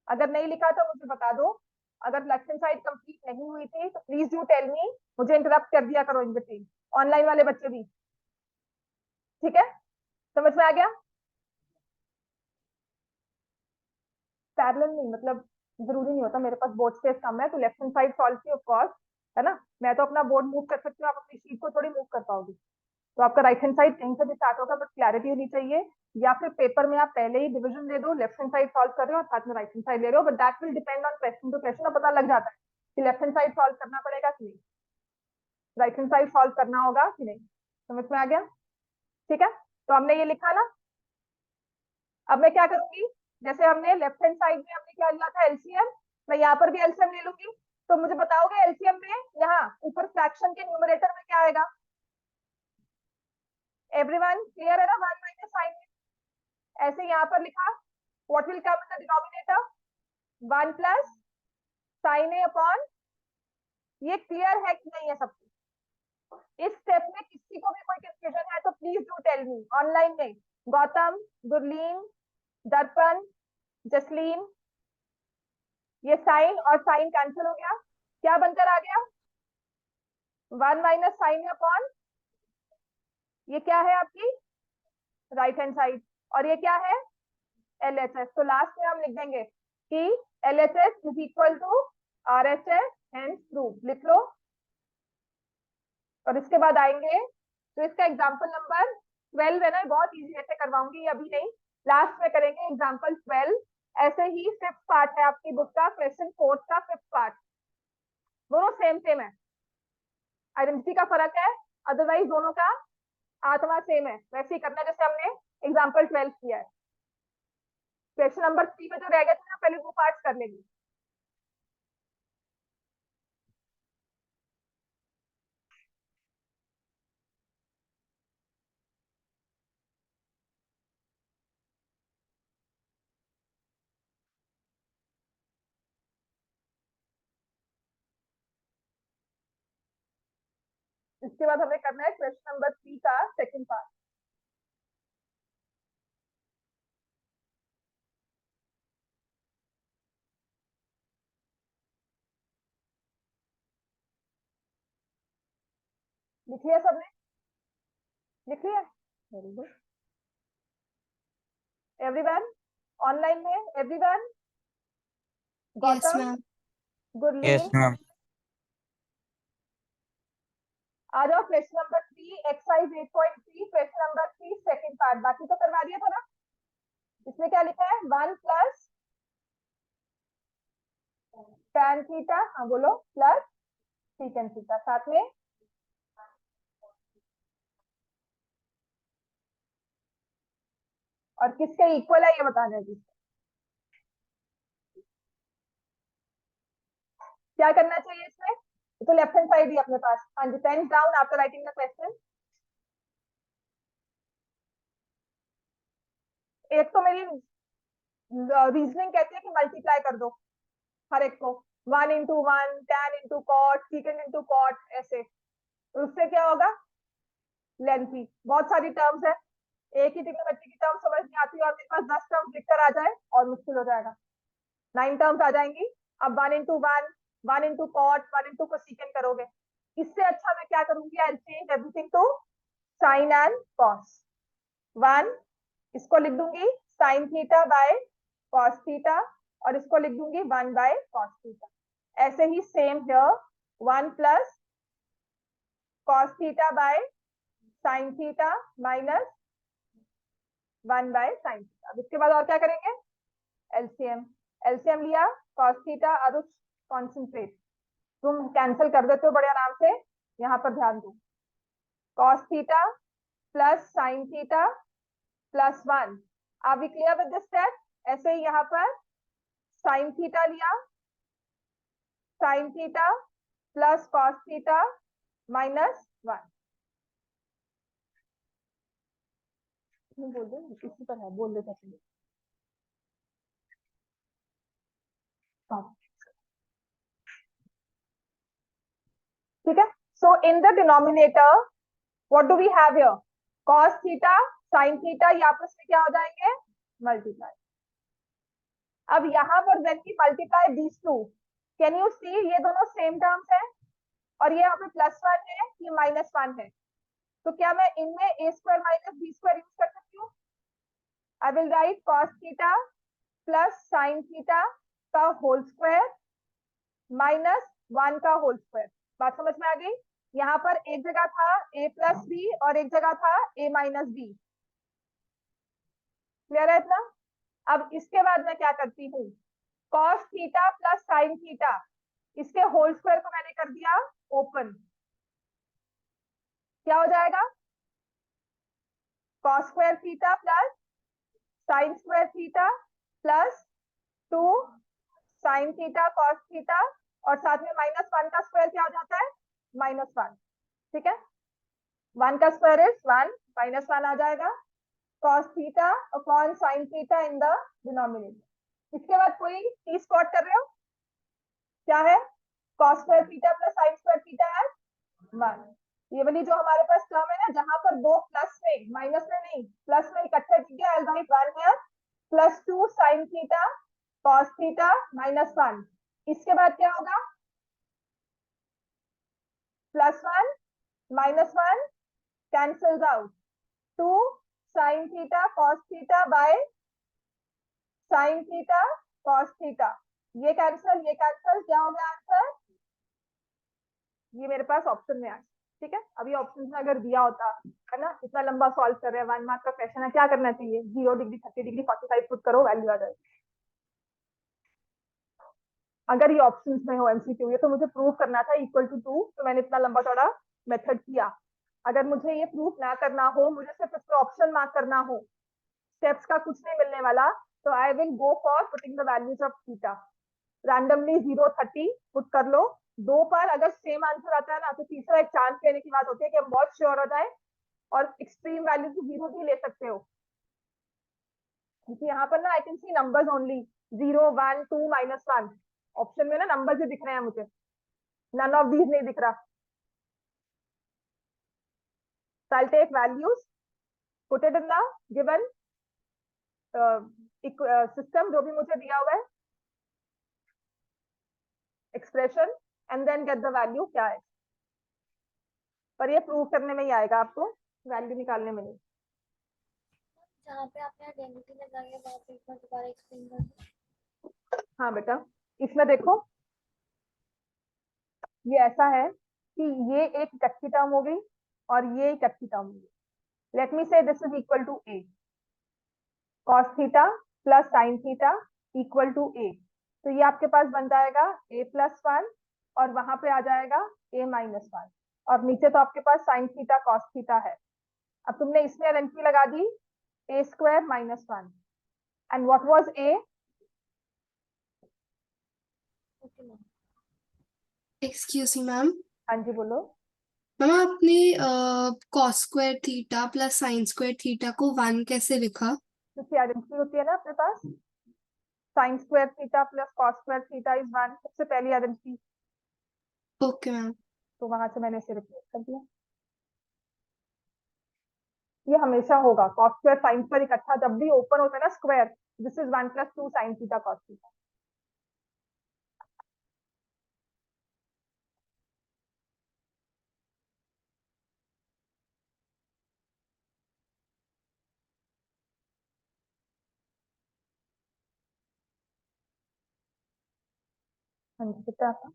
[SPEAKER 1] अगर नहीं लिखा तो मुझे बता दो, अगर लेफ्ट हैंड साइड कंप्लीट नहीं हुई थी तो प्लीज डू टेल मी, मुझे इंटरप्ट कर दिया करो इन बिटवीन, ऑनलाइन वाले बच्चे भी, ठीक है, समझ में आ गया। पैरेलल नहीं मतलब जरूरी नहीं होता, मेरे पास बोर्ड स्पेस कम है तो लेफ्ट हैंड साइड सॉल्व की ऑफ कोर्स, है ना, मैं तो अपना बोर्ड मूव कर सकती हूँ, आप अपनी शीट को थोड़ी मूव कर पाओगे। तो आपका राइट हैंड साइड कहीं से भी स्टार्ट होगा, बट क्लैरिटी होनी चाहिए, या फिर पेपर में आप पहले ही डिवीजन दे दो, लेफ्ट हैंड साइड सॉल्व कर रहे हो और साथ में राइट हैंड साइड ले रहे हो, but that will depend on question to question, और पता लग जाता है कि लेफ्ट हैंड साइड सॉल्व करना पड़ेगा कि नहीं, राइट हैंड साइड सॉल्व करना होगा कि नहीं। समझ में आ गया, ठीक है। तो हमने ये लिखा ना, अब मैं क्या करूंगी, जैसे हमने लेफ्ट हैंड साइड में हमने क्या लिया था, एलसीएम, मैं यहाँ पर भी एलसीएम ले लूंगी। तो मुझे बताओगे एलसीएम में यहाँ ऊपर फ्रैक्शन के न्यूमरेटर में क्या आएगा, एवरीवन क्लियर है ना, 1 - sin, ऐसे यहाँ पर लिखा, what will come in the denominator, 1 + sin A/, ये क्लियर है कि नहीं है सबको। इस स्टेप में किसी को भी कोई कंफ्यूजन है तो please do tell me online में, गौतम, गुरलीन, दर्पण, जसलीन, ये साइन और साइन कैंसिल हो गया, क्या बनकर आ गया, 1 - sin A/, ये क्या है आपकी राइट हैंड साइड, और ये क्या है LHS। तो लास्ट में हम लिख देंगे कि LHS is equal to RHS, hence prove, लिख लो। और इसके बाद आएंगे, तो इसका एग्जाम्पल नंबर 12 है ना, बहुत इजी ऐसे करवाऊंगी, अभी नहीं, लास्ट में करेंगे एग्जाम्पल 12। ऐसे ही फिफ्थ पार्ट है आपकी बुक का, क्वेश्चन फोर्थ का फिफ्थ पार्ट, दोनों सेम सेम है, आइडेंटिटी का फर्क है, अदरवाइज दोनों का आत्मा सेम है, वैसे ही करना जैसे हमने एग्जाम्पल 12 किया है। क्वेश्चन नंबर 3 में जो रह गए थे ना, पहले वो पार्ट कर लेंगे। इसके बाद हमें करना है क्वेश्चन नंबर 3 का सेकंड पार्ट। लिख लिया सबने, लिख लिया, वेरी गुड, एवरीवन ऑनलाइन में, everyone,
[SPEAKER 2] yes
[SPEAKER 1] Gautam,
[SPEAKER 2] ma'am.
[SPEAKER 3] Yes
[SPEAKER 1] Gurleen,
[SPEAKER 3] ma'am.
[SPEAKER 1] आ जाओ question number 3 exercise 8.3, question number 3 second part, बाकी तो करवा दिया था ना। इसमें क्या लिखा है, 1 + tan θ, हाँ बोलो, प्लस sec θ, साथ में और किसके इक्वल है ये बताना है जी। क्या करना चाहिए इसमें, तो लेफ्ट हैंड साइड ही अपने पास, हाँ जी, pen down after writing the question. एक तो मेरी रीजनिंग कहती है कि मल्टीप्लाई कर दो, हर एक को 1 into 1, tan into cot, secant into cot, ऐसे। तो उससे क्या होगा, लेंथी। बहुत सारी टर्म्स है, एक ही ट्रिग्नोमेट्री की टर्म समझ नहीं आती और मेरे पास 10 टर्म्स लिखकर आ जाए और मुश्किल हो जाएगा। 9 टर्म्स आ जाएंगी। अब 1 into 1, 1 into cot, 1 into cosecant करोगे। इससे अच्छा मैं क्या करूंगी, I change everything to sine and cos. 1 इसको लिख दूंगी sine theta by cos theta, और इसको लिख दूंगी 1 बाय कॉस थीटा। ऐसे ही same here 1 plus cos theta by sine theta minus 1 by sine theta. अब इसके बाद और क्या करेंगे, एलसीएम। एलसीएम लिया कॉस थीटा, आरुष कॉन्सेंट्रेट, तुम कैंसिल कर देते हो बड़े आराम से, यहाँ पर ध्यान दो। Cos theta plus sine theta plus 1। Are we clear with this step? ऐसे ही यहाँ पर साइन थीटा लिया, sine theta plus cos theta minus 1। बोल दो इसी पर है, बोल देते चलिए। ठीक है, so in the denominator what do we have here, cos theta sin theta, ये आपस में क्या हो जाएंगे, मल्टीप्लाई। अब यहाँ पर when we multiply these two, can you see ये दोनों सेम टर्म्स है और ये यहाँ पे +1 है, ये -1 है। तो क्या मैं इनमें a square minus b square use कर सकती हूँ? I will write cos theta plus sin theta का होल स्क्वायर -1 का होल स्क्वायर। बात समझ में आ गई? यहाँ पर एक जगह था a प्लस बी और एक जगह था a माइनस बी। क्लियर है इतना? अब इसके बाद मैं क्या करती हूँ, cos theta plus sin theta, इसके होल स्क्वायर को मैंने कर दिया ओपन। क्या हो जाएगा, cos square theta plus sin square theta plus 2 sin theta cos theta, और साथ में -1 का स्क्वायर क्या हो जाता है, -1। ठीक है, 1 का स्क्वायर इज 1, -1 आ जाएगा cos theta upon sin theta in the denominator. इसके बाद कोई टी स्पॉट कर रहे हो, क्या है, cos square theta plus sin square theta है 1। ये वाली जो हमारे पास टर्म है ना, जहां पर दो प्लस में, माइनस में नहीं, प्लस में इकट्ठे दिख गया, I write 1 here, +2 sin theta cos theta -1। इसके बाद क्या होगा, +1 -1 cancels out, 2 sin theta cos theta by sin theta cos theta, ये कैंसल, ये कैंसल, क्या हो गया आंसर, ये मेरे पास ऑप्शन में आया। ठीक है, अभी ऑप्शन में अगर दिया होता है ना, इतना लंबा सॉल्व कर रहे हैं, 1 मार्क का क्वेश्चन है, क्या करना चाहिए, 0 डिग्री 30 डिग्री 45 पुट करो, वैल्यू आ जाएगी। अगर ये ऑप्शन में हो एमसीक्यू, ये तो मुझे प्रूव करना था इक्वल टू 2, तो मैंने इतना लंबा चौड़ा मेथड किया। अगर मुझे ये प्रूफ ना करना हो, मुझे सिर्फ इसको ऑप्शन मार्क करना हो, स्टेप्स का कुछ नहीं मिलने वाला, तो I will go for putting the values of theta. Randomly 0 30 put कर लो, 2 पर अगर सेम आंसर आता है ना, तो तीसरा एक चांस लेने की बात होती है कि हम बहुत श्योर हो जाए, और एक्सट्रीम वैल्यू की 0 भी ले सकते हो, क्योंकि यहाँ पर ना I can see numbers only 0 1 2 -1, option में ना नंबर्स ही दिख रहे हैं मुझे, नन ऑफ दीज नहीं दिख रहा। So I'll take values, put it in the given system जो भी मुझे दिया हुआ है, expression, and then get the value क्या है। पर ये प्रूव करने में ही आएगा, आपको वैल्यू निकालने में नहीं।
[SPEAKER 2] जहाँ पे आपने आइडेंटिटी लगाई है वहाँ पे एक बार दोबारा एक्सप्लेन कर दो।
[SPEAKER 1] हाँ बेटा, इसमें देखो ये ऐसा है कि ये एक इकट्ठी टर्म हो गई और ये इकट्ठी टर्म हो गई। Let me say this is equal to a, cos theta plus sin theta equal to a, तो ये आपके पास बन जाएगा a प्लस 1 और वहां पे आ जाएगा a माइनस 1, और नीचे तो आपके पास sin थीटा cos थीटा है। अब तुमने इसमें आइडेंटिटी लगा दी a square minus 1, and what was a,
[SPEAKER 3] excuse me ma'am.
[SPEAKER 1] हाँ जी बोलो।
[SPEAKER 3] मैम आपने cos square theta plus sine square theta को 1 कैसे लिखा?
[SPEAKER 1] क्योंकि आइडेंटिटी होती है ना अपने पास, sine square theta plus cos square theta is 1, सबसे पहली आइडेंटिटी।
[SPEAKER 3] Okay ma'am.
[SPEAKER 1] तो वहां से मैंने इसे रिप्लेस कर दिया। ये हमेशा होगा, कॉस स्क्वायर साइन स्क्वायर इकट्ठा जब भी ओपन होता है ना square, this is 1 + 2 sine theta cos theta. हाँ जी, कितना था?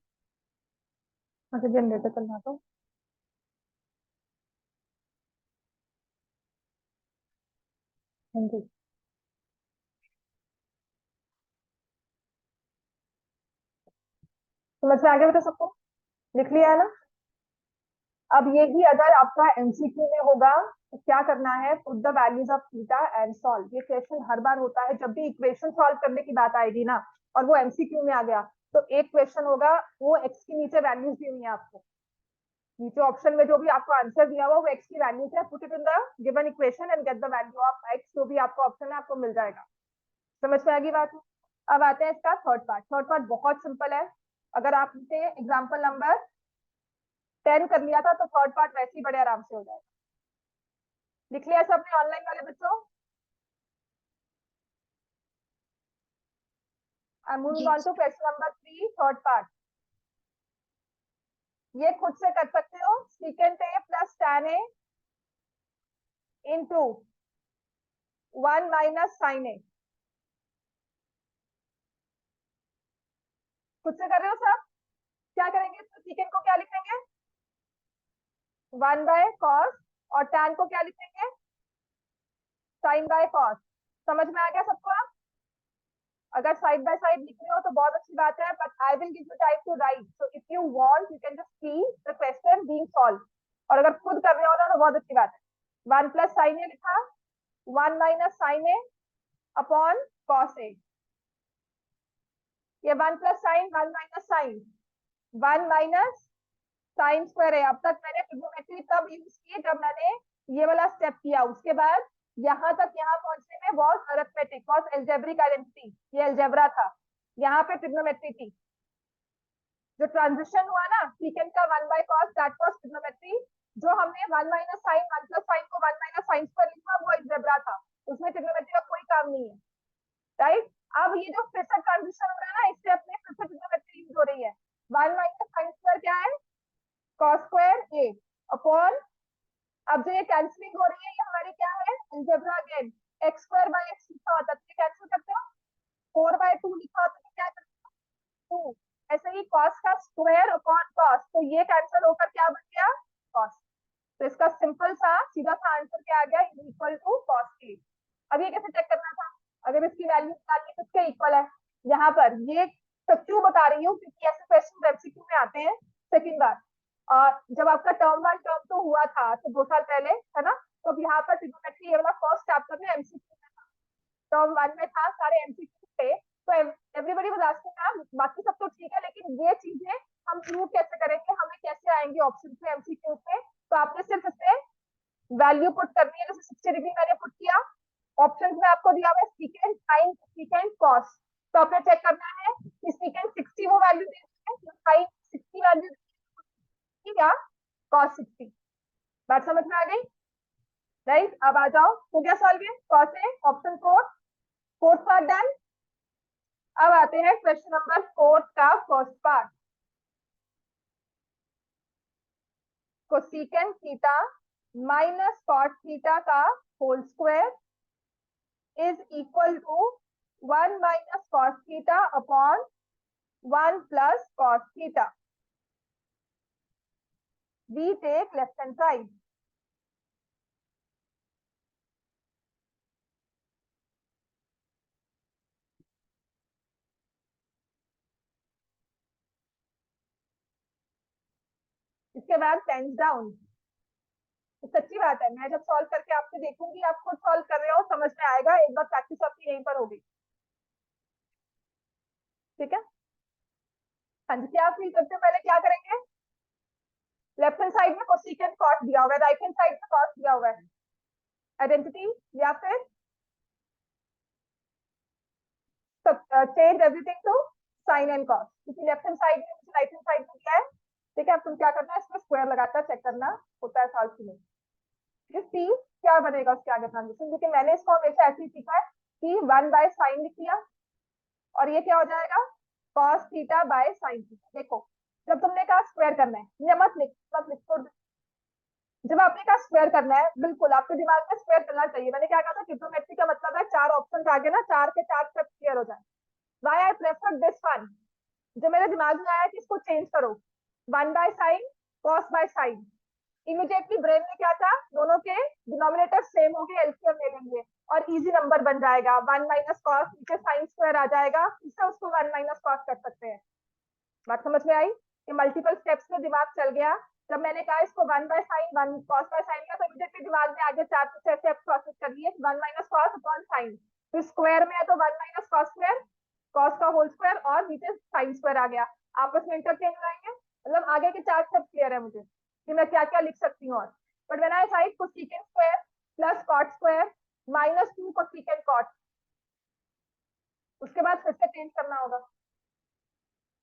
[SPEAKER 1] मुझे जनरेटर चलना तो। हाँ जी, समझ में आ गया बेटा सबको? लिख लिया है ना? अब ये भी अगर आपका एमसीक्यू में होगा तो क्या करना है, put the values of theta and solve. ये क्वेश्चन हर बार होता है जब भी इक्वेशन सॉल्व करने की बात आएगी ना, और वो एमसीक्यू में आ गया, तो एक क्वेश्चन होगा, वो एक्स के नीचे वैल्यूज दी हुई है आपको, नीचे ऑप्शन में जो भी आपको आंसर दिया हुआ वो एक्स की वैल्यूज है, put it in the given equation and gate the value of x, जो भी आपको ऑप्शन है आपको मिल जाएगा। समझ में आ गई बात? अब आते हैं इसका थर्ड पार्ट। थर्ड पार्ट बहुत सिंपल है, अगर आपने एग्जाम्पल नंबर 10 कर लिया था तो थर्ड पार्ट वैसे ही बड़े आराम से हो जाएगा। लिख लिया सबने ऑनलाइन वाले बच्चों? I'm moving on
[SPEAKER 3] yes.
[SPEAKER 1] to question number 3, third part. ये खुद से कर सकते हो, secant a plus tan a into 1 minus sin a। खुद से कर रहे हो सब? क्या करेंगे, तो secant को क्या लिखेंगे? 1 by cos, और tan को क्या लिखेंगे? sin by cos। समझ में आ गया सबको? आप अगर साइड बाय साइड लिख रहे हो तो बहुत अच्छी बात है, but I will give you time to write, so if you want you can just see the question being solve. और अगर खुद कर रहे हो ना तो बहुत अच्छी बात है। 1 + sin a लिखा, 1 - sin a upon cos a। ये 1 + sin, 1 - sin, 1 - sin स्क्वायर है। अब तक मैंने ट्रिग्नोमेट्री तब यूज की जब मैंने ये वाला स्टेप किया, उसके बाद यहाँ तक यहाँ पहुंचने में was arithmetic, was algebraic identity, ये अलजेब्रा था, यहाँ पे ट्रिग्नोमेट्री थी। जो ट्रांजिशन हुआ ना सीकेंड का 1 by cos, that was trigonometry. जो हमने 1 - sin, 1 + sin को 1 - sin स्क्वायर लिखा वो अलजेब्रा था, उसमें ट्रिग्नोमेट्री का कोई काम नहीं है, राइट? अब ये जो फिर से ट्रांजिशन हो रहा है ना, इससे अपने फिर से ट्रिग्नोमेट्री यूज हो रही है। 1 - sin स्क्वायर क्या है? cos स्क्वायर a अपॉन, अब जो ये कैंसिलिंग हो रही है ये हमारी क्या है, algebra again. x square by x लिखा होता है तो कैंसिल करते हो, 4/2 लिखा होता है क्या करते हो, 2। ऐसे ही cos का स्क्वायर अपॉन cos, तो ये कैंसिल होकर क्या बन गया, cos। तो इसका सिंपल सा सीधा सा आंसर क्या आ गया, इक्वल टू cos a। अब ये कैसे चेक करना था, अगर इसकी वैल्यू निकालनी है किसके इक्वल है, यहाँ पर ये तो क्यों बता रही हूँ, क्योंकि ऐसे क्वेश्चन एमसीक्यू में आते हैं सेकंड बार। और जब आपका टर्म 1 टर्म 2 हुआ था तो 2 साल पहले, है ना, तो अब यहाँ पर ट्रिग्नोमेट्री ये वाला फर्स्ट चैप्टर में एमसीक्यू में था, टर्म 1 में था, सारे एमसीक्यू थे, तो एवरीबॉडी वाज आस्किंग मैम बाकी सब तो ठीक है लेकिन ये चीजें हम प्रूव कैसे करेंगे, हमें कैसे आएंगे ऑप्शन पे एमसीक्यू पे। तो आपने सिर्फ इससे वैल्यू पुट करनी है, जैसे 60 डिग्री मैंने पुट किया, ऑप्शन में आपको दिया हुआ है सीकेंट साइन सीकेंट कॉस, तो आपने चेक करना है कि सीकेंट 60 वो वैल्यू दे रही है, साइन 60 वैल्यू या कॉस 60। बात समझ में आ गई, राइट? अब आ जाओ, हो गया सॉल्व, ये कॉस है ऑप्शन 4, फोर्थ पार्ट डन। अब आते हैं क्वेश्चन नंबर 4 का first part. Cosecant theta minus cot theta का whole square is equal to 1 - cos theta upon 1 + cos theta. We take left hand side. इसके बाद पेंस डाउन। तो सच्ची बात है, मैं जब सॉल्व करके आपसे देखूंगी, आप खुद सॉल्व कर रहे हो समझ में आएगा, एक बार प्रैक्टिस आपकी यहीं पर होगी, ठीक है? हाँ जी, क्या फील करते हो, पहले क्या करेंगे, लेफ्ट हैंड साइड में कोसेकेंट कॉट दिया हुआ है, राइट हैंड साइड में कॉस दिया हुआ है, आइडेंटिटी या फिर change everything to sine and cos, क्योंकि लेफ्ट हैंड साइड में मुझे राइट हैंड साइड में दिया है। ठीक है, अब तुम क्या करना है, इसमें स्क्वायर लगाकर चेक करना होता है सॉल्व की नहीं। ये सी क्या बनेगा उसके आगे ट्रांजिशन, क्योंकि मैंने इसको हमेशा ऐसे ही सीखा है कि 1/sin लिख लिया और ये क्या हो जाएगा cos theta by sin theta. देखो जब तुमने कहा स्क्वायर करना है, ये मत लिख छोड़ दे। जब आपने कहा स्क्वायर करना है, बिल्कुल आपके दिमाग में स्क्वायर करना चाहिए। मैंने क्या कहा था, ट्रिग्नोमेट्री का मतलब है 4 ऑप्शन आगे ना, 4 के 4 स्टेप क्लियर हो जाए। Why I prefer this one, जो मेरे दिमाग में आया कि इसको चेंज करो, 1/sin cos by sin। Immediately brain में क्या था, दोनों के डिनोमिनेटर सेम हो गए, एलसीएम ले लेंगे और इजी नंबर बन जाएगा। 1 माइनस कॉस, नीचे साइन स्क्वायर आ जाएगा, इससे उसको 1 माइनस कॉस कर सकते हैं। बात समझ में आई? ये मल्टीपल स्टेप्स में दिमाग चल गया। जब मैंने कहा इसको 1/sin 1 cos बाय sin का, तो इमीडिएटली दिमाग में आगे 4 से 6 स्टेप प्रोसेस कर लिए। 1 माइनस कॉस अपॉन साइन, तो स्क्वायर में है तो 1 माइनस कॉस स्क्वायर, कॉस का होल स्क्वायर और नीचे साइन स्क्वायर आ गया, आपस में इंटरचेंज हो जाएंगे। मतलब आगे के 4 स्टेप क्लियर है मुझे कि मैं क्या क्या लिख सकती हूँ। और but when I write cosecant square plus cot square minus 2 cosecant cot, उसके बाद फिर से चेंज करना होगा।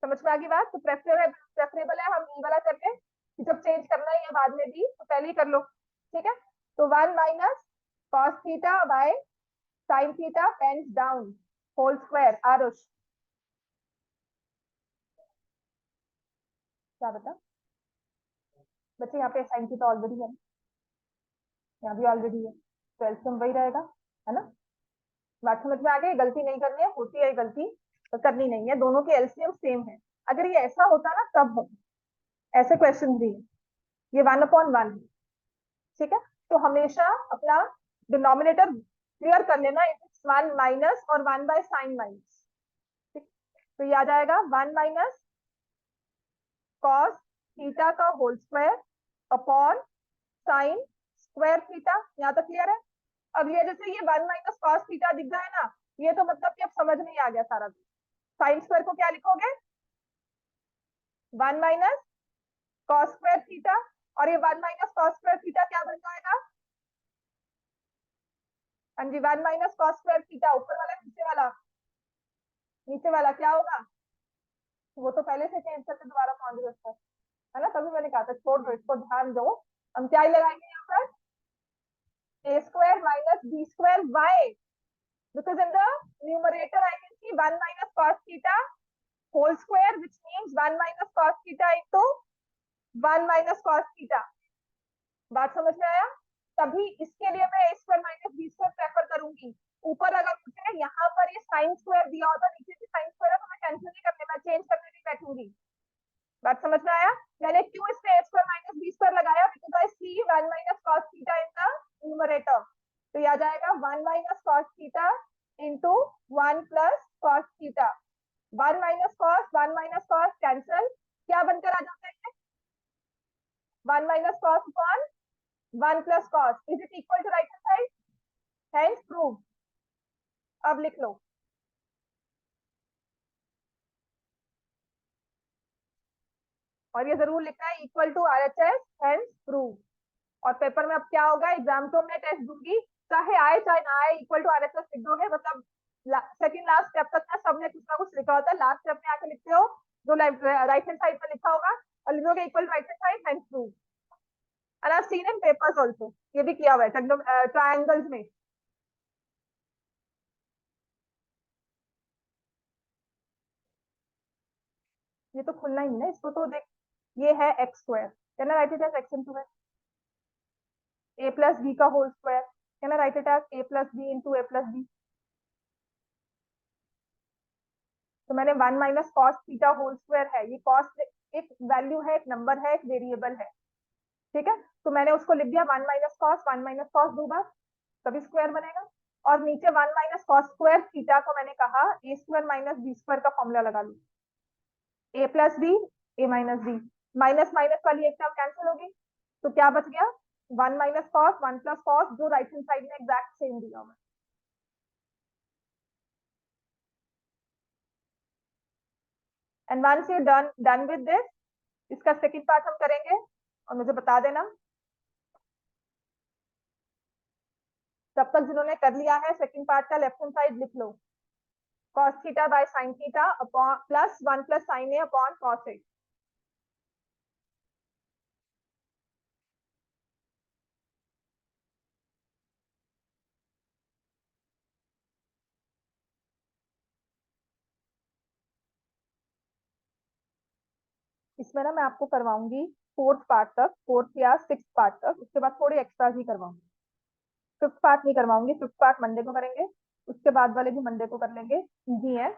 [SPEAKER 1] समझ में आ गई बात? तो प्रेफरेबल है हम ई वाला कर ले, जब चेंज करना है या बाद में भी तो पहले ही कर लो। ठीक है, तो 1 minus cos theta by sine theta pens down whole square. Aarush क्या बता बच्चे, यहाँ पे साइन थीटा ऑलरेडी है, यहाँ भी ऑलरेडी है, तो एलसीएम वही रहेगा, है ना? बात समझ में आ गई? गलती नहीं करनी है, होती है गलती तो करनी नहीं है, दोनों के एलसीएम सेम है। अगर ये ऐसा होता ना तब हो, ऐसे क्वेश्चन भी है, ये 1/1 है। ठीक है, तो हमेशा अपना डिनोमिनेटर क्लियर कर लेना, इट्स 1 माइनस और 1/sin माइनस। ठीक, तो ये आ जाएगा 1 माइनस कॉस थीटा का whole square upon sine square theta. यहाँ तक क्लियर है? अब ये जैसे ये 1 माइनस कॉस थीटा दिख रहा है ना, ये तो मतलब कि अब समझ में आ गया सारा। साइन स्क्वायर को क्या लिखोगे, 1 माइनस कॉस स्क्वायर थीटा, और ये 1 माइनस कॉस स्क्वायर थीटा क्या बन जाएगा? हाँ जी, 1 माइनस कॉस स्क्वायर थीटा, ऊपर वाला नीचे वाला, नीचे वाला क्या होगा? वो तो पहले से चेंज करके दोबारा पहुंच गए उसको, है ना? तभी मैंने कहा था छोड़ दो इसको, ध्यान दो। हम क्या ही लगाएंगे यहाँ पर, a square minus b square why, because in the numerator I can see 1 minus cos theta whole square, which means 1 minus cos theta into 1 minus cos theta। बात समझ में आया? तभी इसके लिए मैं a square minus b square prefer करूंगी। ऊपर अगर मुझे यहाँ पर ये साइन स्क्वायर दिया होता, नीचे भी साइन स्क्वायर है, तो मैं टेंशन नहीं करने, मैं चेंज करने नहीं बैठूंगी। बात समझ में आया? मैंने क्यों इसमें a square minus b square लगाया, because I see 1 minus cos theta in the numerator. तो ये आ जाएगा 1 minus cos theta into 1 plus cos theta. 1 minus cos cancel, क्या बनकर आ जाता है? 1 minus cos upon 1 plus cos, is it equal to right hand side? Hence prove. अब लिख लो, और ये जरूर लिखना है equal to RHS, hence prove. और पेपर में अब क्या होगा, एग्जाम तो मैं टेस्ट दूंगी, चाहे आए चाहे ना आए, इक्वल टू आरएचएस लिख दोगे। मतलब सेकंड लास्ट स्टेप तक ना सबने कुछ ना कुछ लिखा होता है, लास्ट स्टेप में आके लिखते हो जो राइट हैंड साइड पर लिखा होगा, और लिखोगे equal right hand side hence prove. And I have seen in papers also, ये भी किया हुआ है ट्रायंगल्स में। ये तो खुलना ही नहीं ना, इसको तो देख, ये है x square, can I write it as x into a plus b का whole square, can I write it as a plus b into a plus b. तो मैंने 1 minus cos theta whole square है, ये कॉस एक वैल्यू है, एक नंबर है, एक वेरिएबल है। ठीक है, तो मैंने उसको लिख दिया 1 माइनस कॉस दो बार, तभी स्क्वायर बनेगा। और नीचे 1 माइनस कॉस स्क्वायर थीटा को मैंने कहा ए स्क्वायर माइनस बी स्क्वायर का फॉर्मूला लगा लू, ए प्लस बी, ए माइनस बी, माइनस माइनस वाली एक टर्म कैंसिल होगी, तो क्या बच गया? 1 माइनस कॉस 1 प्लस कॉस, जो राइट हैंड साइड में एग्जैक्ट सेम दिया हुआ है। And once you done with this, इसका सेकंड पार्ट हम करेंगे, और मुझे बता देना तब तक जिन्होंने कर लिया है। सेकंड पार्ट का लेफ्ट हैंड साइड लिख लो, cos theta by sin theta upon plus 1 plus sin A upon cos A. इसमें ना मैं आपको करवाऊंगी फोर्थ पार्ट तक, फोर्थ या सिक्स पार्ट तक, उसके बाद थोड़ी एक्स्ट्रा ही करवाऊंगी। फिफ्थ पार्ट नहीं करवाऊंगी, फिफ्थ पार्ट मंडे को करेंगे, उसके बाद वाले भी मंडे को कर लेंगे, इजी है।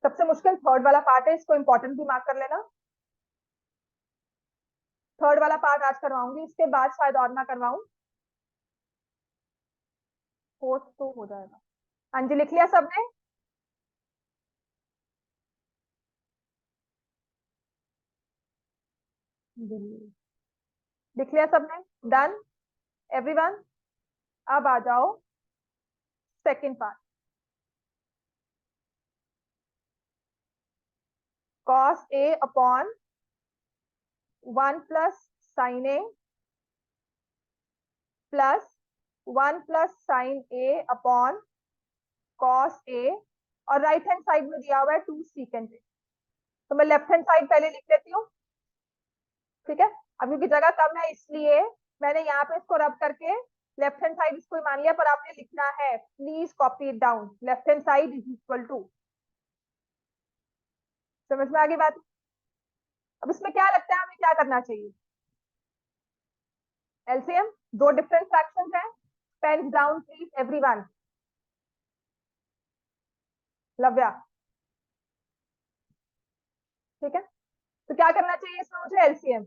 [SPEAKER 1] सबसे मुश्किल थर्ड वाला पार्ट है, इसको इंपॉर्टेंट भी मार्क कर लेना। थर्ड वाला पार्ट आज करवाऊंगी, इसके बाद शायद और ना करवाऊं, फोर्थ तो हो जाएगा। हाँ जी, लिख लिया सबने? लिख लिया सबने? Done everyone. अब आ जाओ second part. cos A upon 1 plus sin A plus 1 plus sin A upon cos A, और राइट हैंड साइड में दिया हुआ है 2 secant A। तो मैं लेफ्ट हैंड साइड पहले लिख लेती हूँ, ठीक है। अब क्योंकि जगह कम है इसलिए मैंने यहाँ पे इसको रब करके लेफ्ट हैंड साइड इसको मान लिया, पर आपने लिखना है, please copy it down, left hand side is equal to. समझ में आ गई बात? अब इसमें क्या लगता है हमें क्या करना चाहिए? एलसीएम, दो डिफरेंट फ्रैक्शंस हैं, pen down please everyone. Lavya, ठीक है। तो क्या करना चाहिए इसमें मुझे? एलसीएम।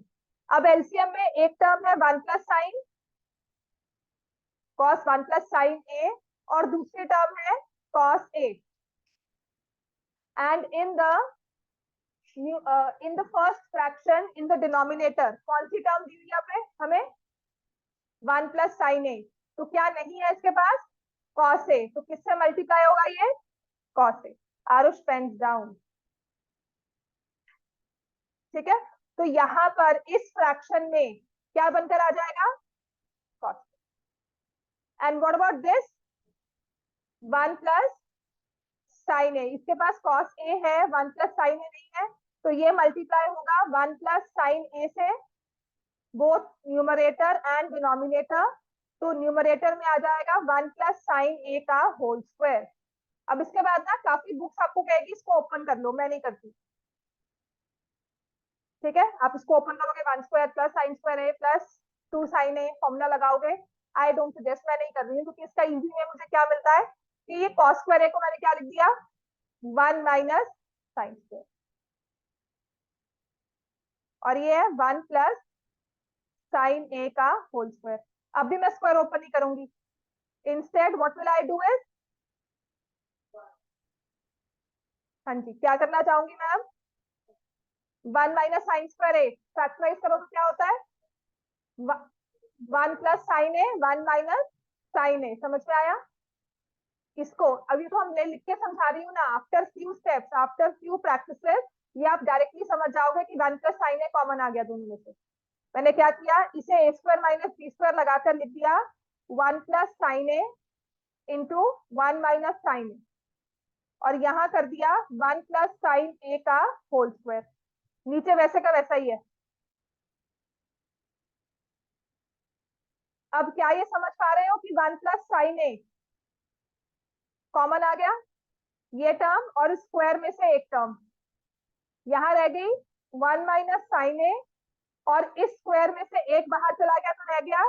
[SPEAKER 1] अब एलसीएम में एक टर्म है 1 plus sine cos 1 plus sine a, और दूसरी टर्म है cos a. And in the first fraction in the denominator कौन सी टर्म दी हुई है पे हमें? 1 प्लस साइन ए। तो क्या नहीं है इसके पास? Cos A. तो किससे मल्टीप्लाई होगा ये? Cos A. Aarush pen down, ठीक है। तो यहां पर इस फ्रैक्शन में क्या बनकर आ जाएगा? Cos. And what about this 1 plus sine a? इसके पास कॉस ए है, 1 प्लस साइन ए नहीं है, तो ये मल्टीप्लाई होगा 1 प्लस साइन ए से, बोथ न्यूमरेटर एंड डिनोमिनेटर। तो न्यूमरेटर में आ जाएगा 1 प्लस साइन ए का होल स्क्वायर। अब इसके बाद ना काफी बुक्स आपको कहेगी इसको ओपन कर लो, मैं नहीं करती, ठीक है। आप इसको ओपन करोगे 1 स्क्वायर प्लस साइन स्क्वायर ए प्लस 2 साइन ए, फॉर्मूला लगाओगे। आई डोंट सजेस्ट, मैं नहीं कर रही हूँ, क्योंकि इसका इजी में मुझे क्या मिलता है कि ये कॉस स्क्वायर ए को मैंने क्या लिख दिया? 1 माइनस साइन स्क्वायर, और ये है 1 प्लस साइन ए का होल स्क्वायर। अब भी मैं स्क्वायर ओपन नहीं करूंगी, instead what will I do is, हाँ जी क्या करना चाहूंगी मैम? 1 माइनस साइन स्क्वायर ए फैक्टराइज करो तो क्या होता है? 1 प्लस साइन ए, 1 माइनस साइन ए। समझ में आया? इसको अभी तो हमने लिख के समझा रही हूँ ना, after few steps, after few practices, ये आप डायरेक्टली समझ जाओगे कि 1 प्लस साइन ए कॉमन आ गया दोनों में से। मैंने क्या किया, इसे ए स्क्वायर माइनस बी स्क्वायर लगाकर लिख दिया 1 plus sine A into 1 minus sine a, और यहाँ कर दिया 1 प्लस साइन ए का होल स्क्वायर। नीचे वैसे का वैसा ही है। अब क्या ये समझ पा रहे हो कि 1 प्लस साइन ए कॉमन आ गया, ये टर्म और स्क्वायर में से एक टर्म यहां रह गई 1 माइनस साइन ए, और इस स्क्वायर में से एक बाहर चला गया तो रह गया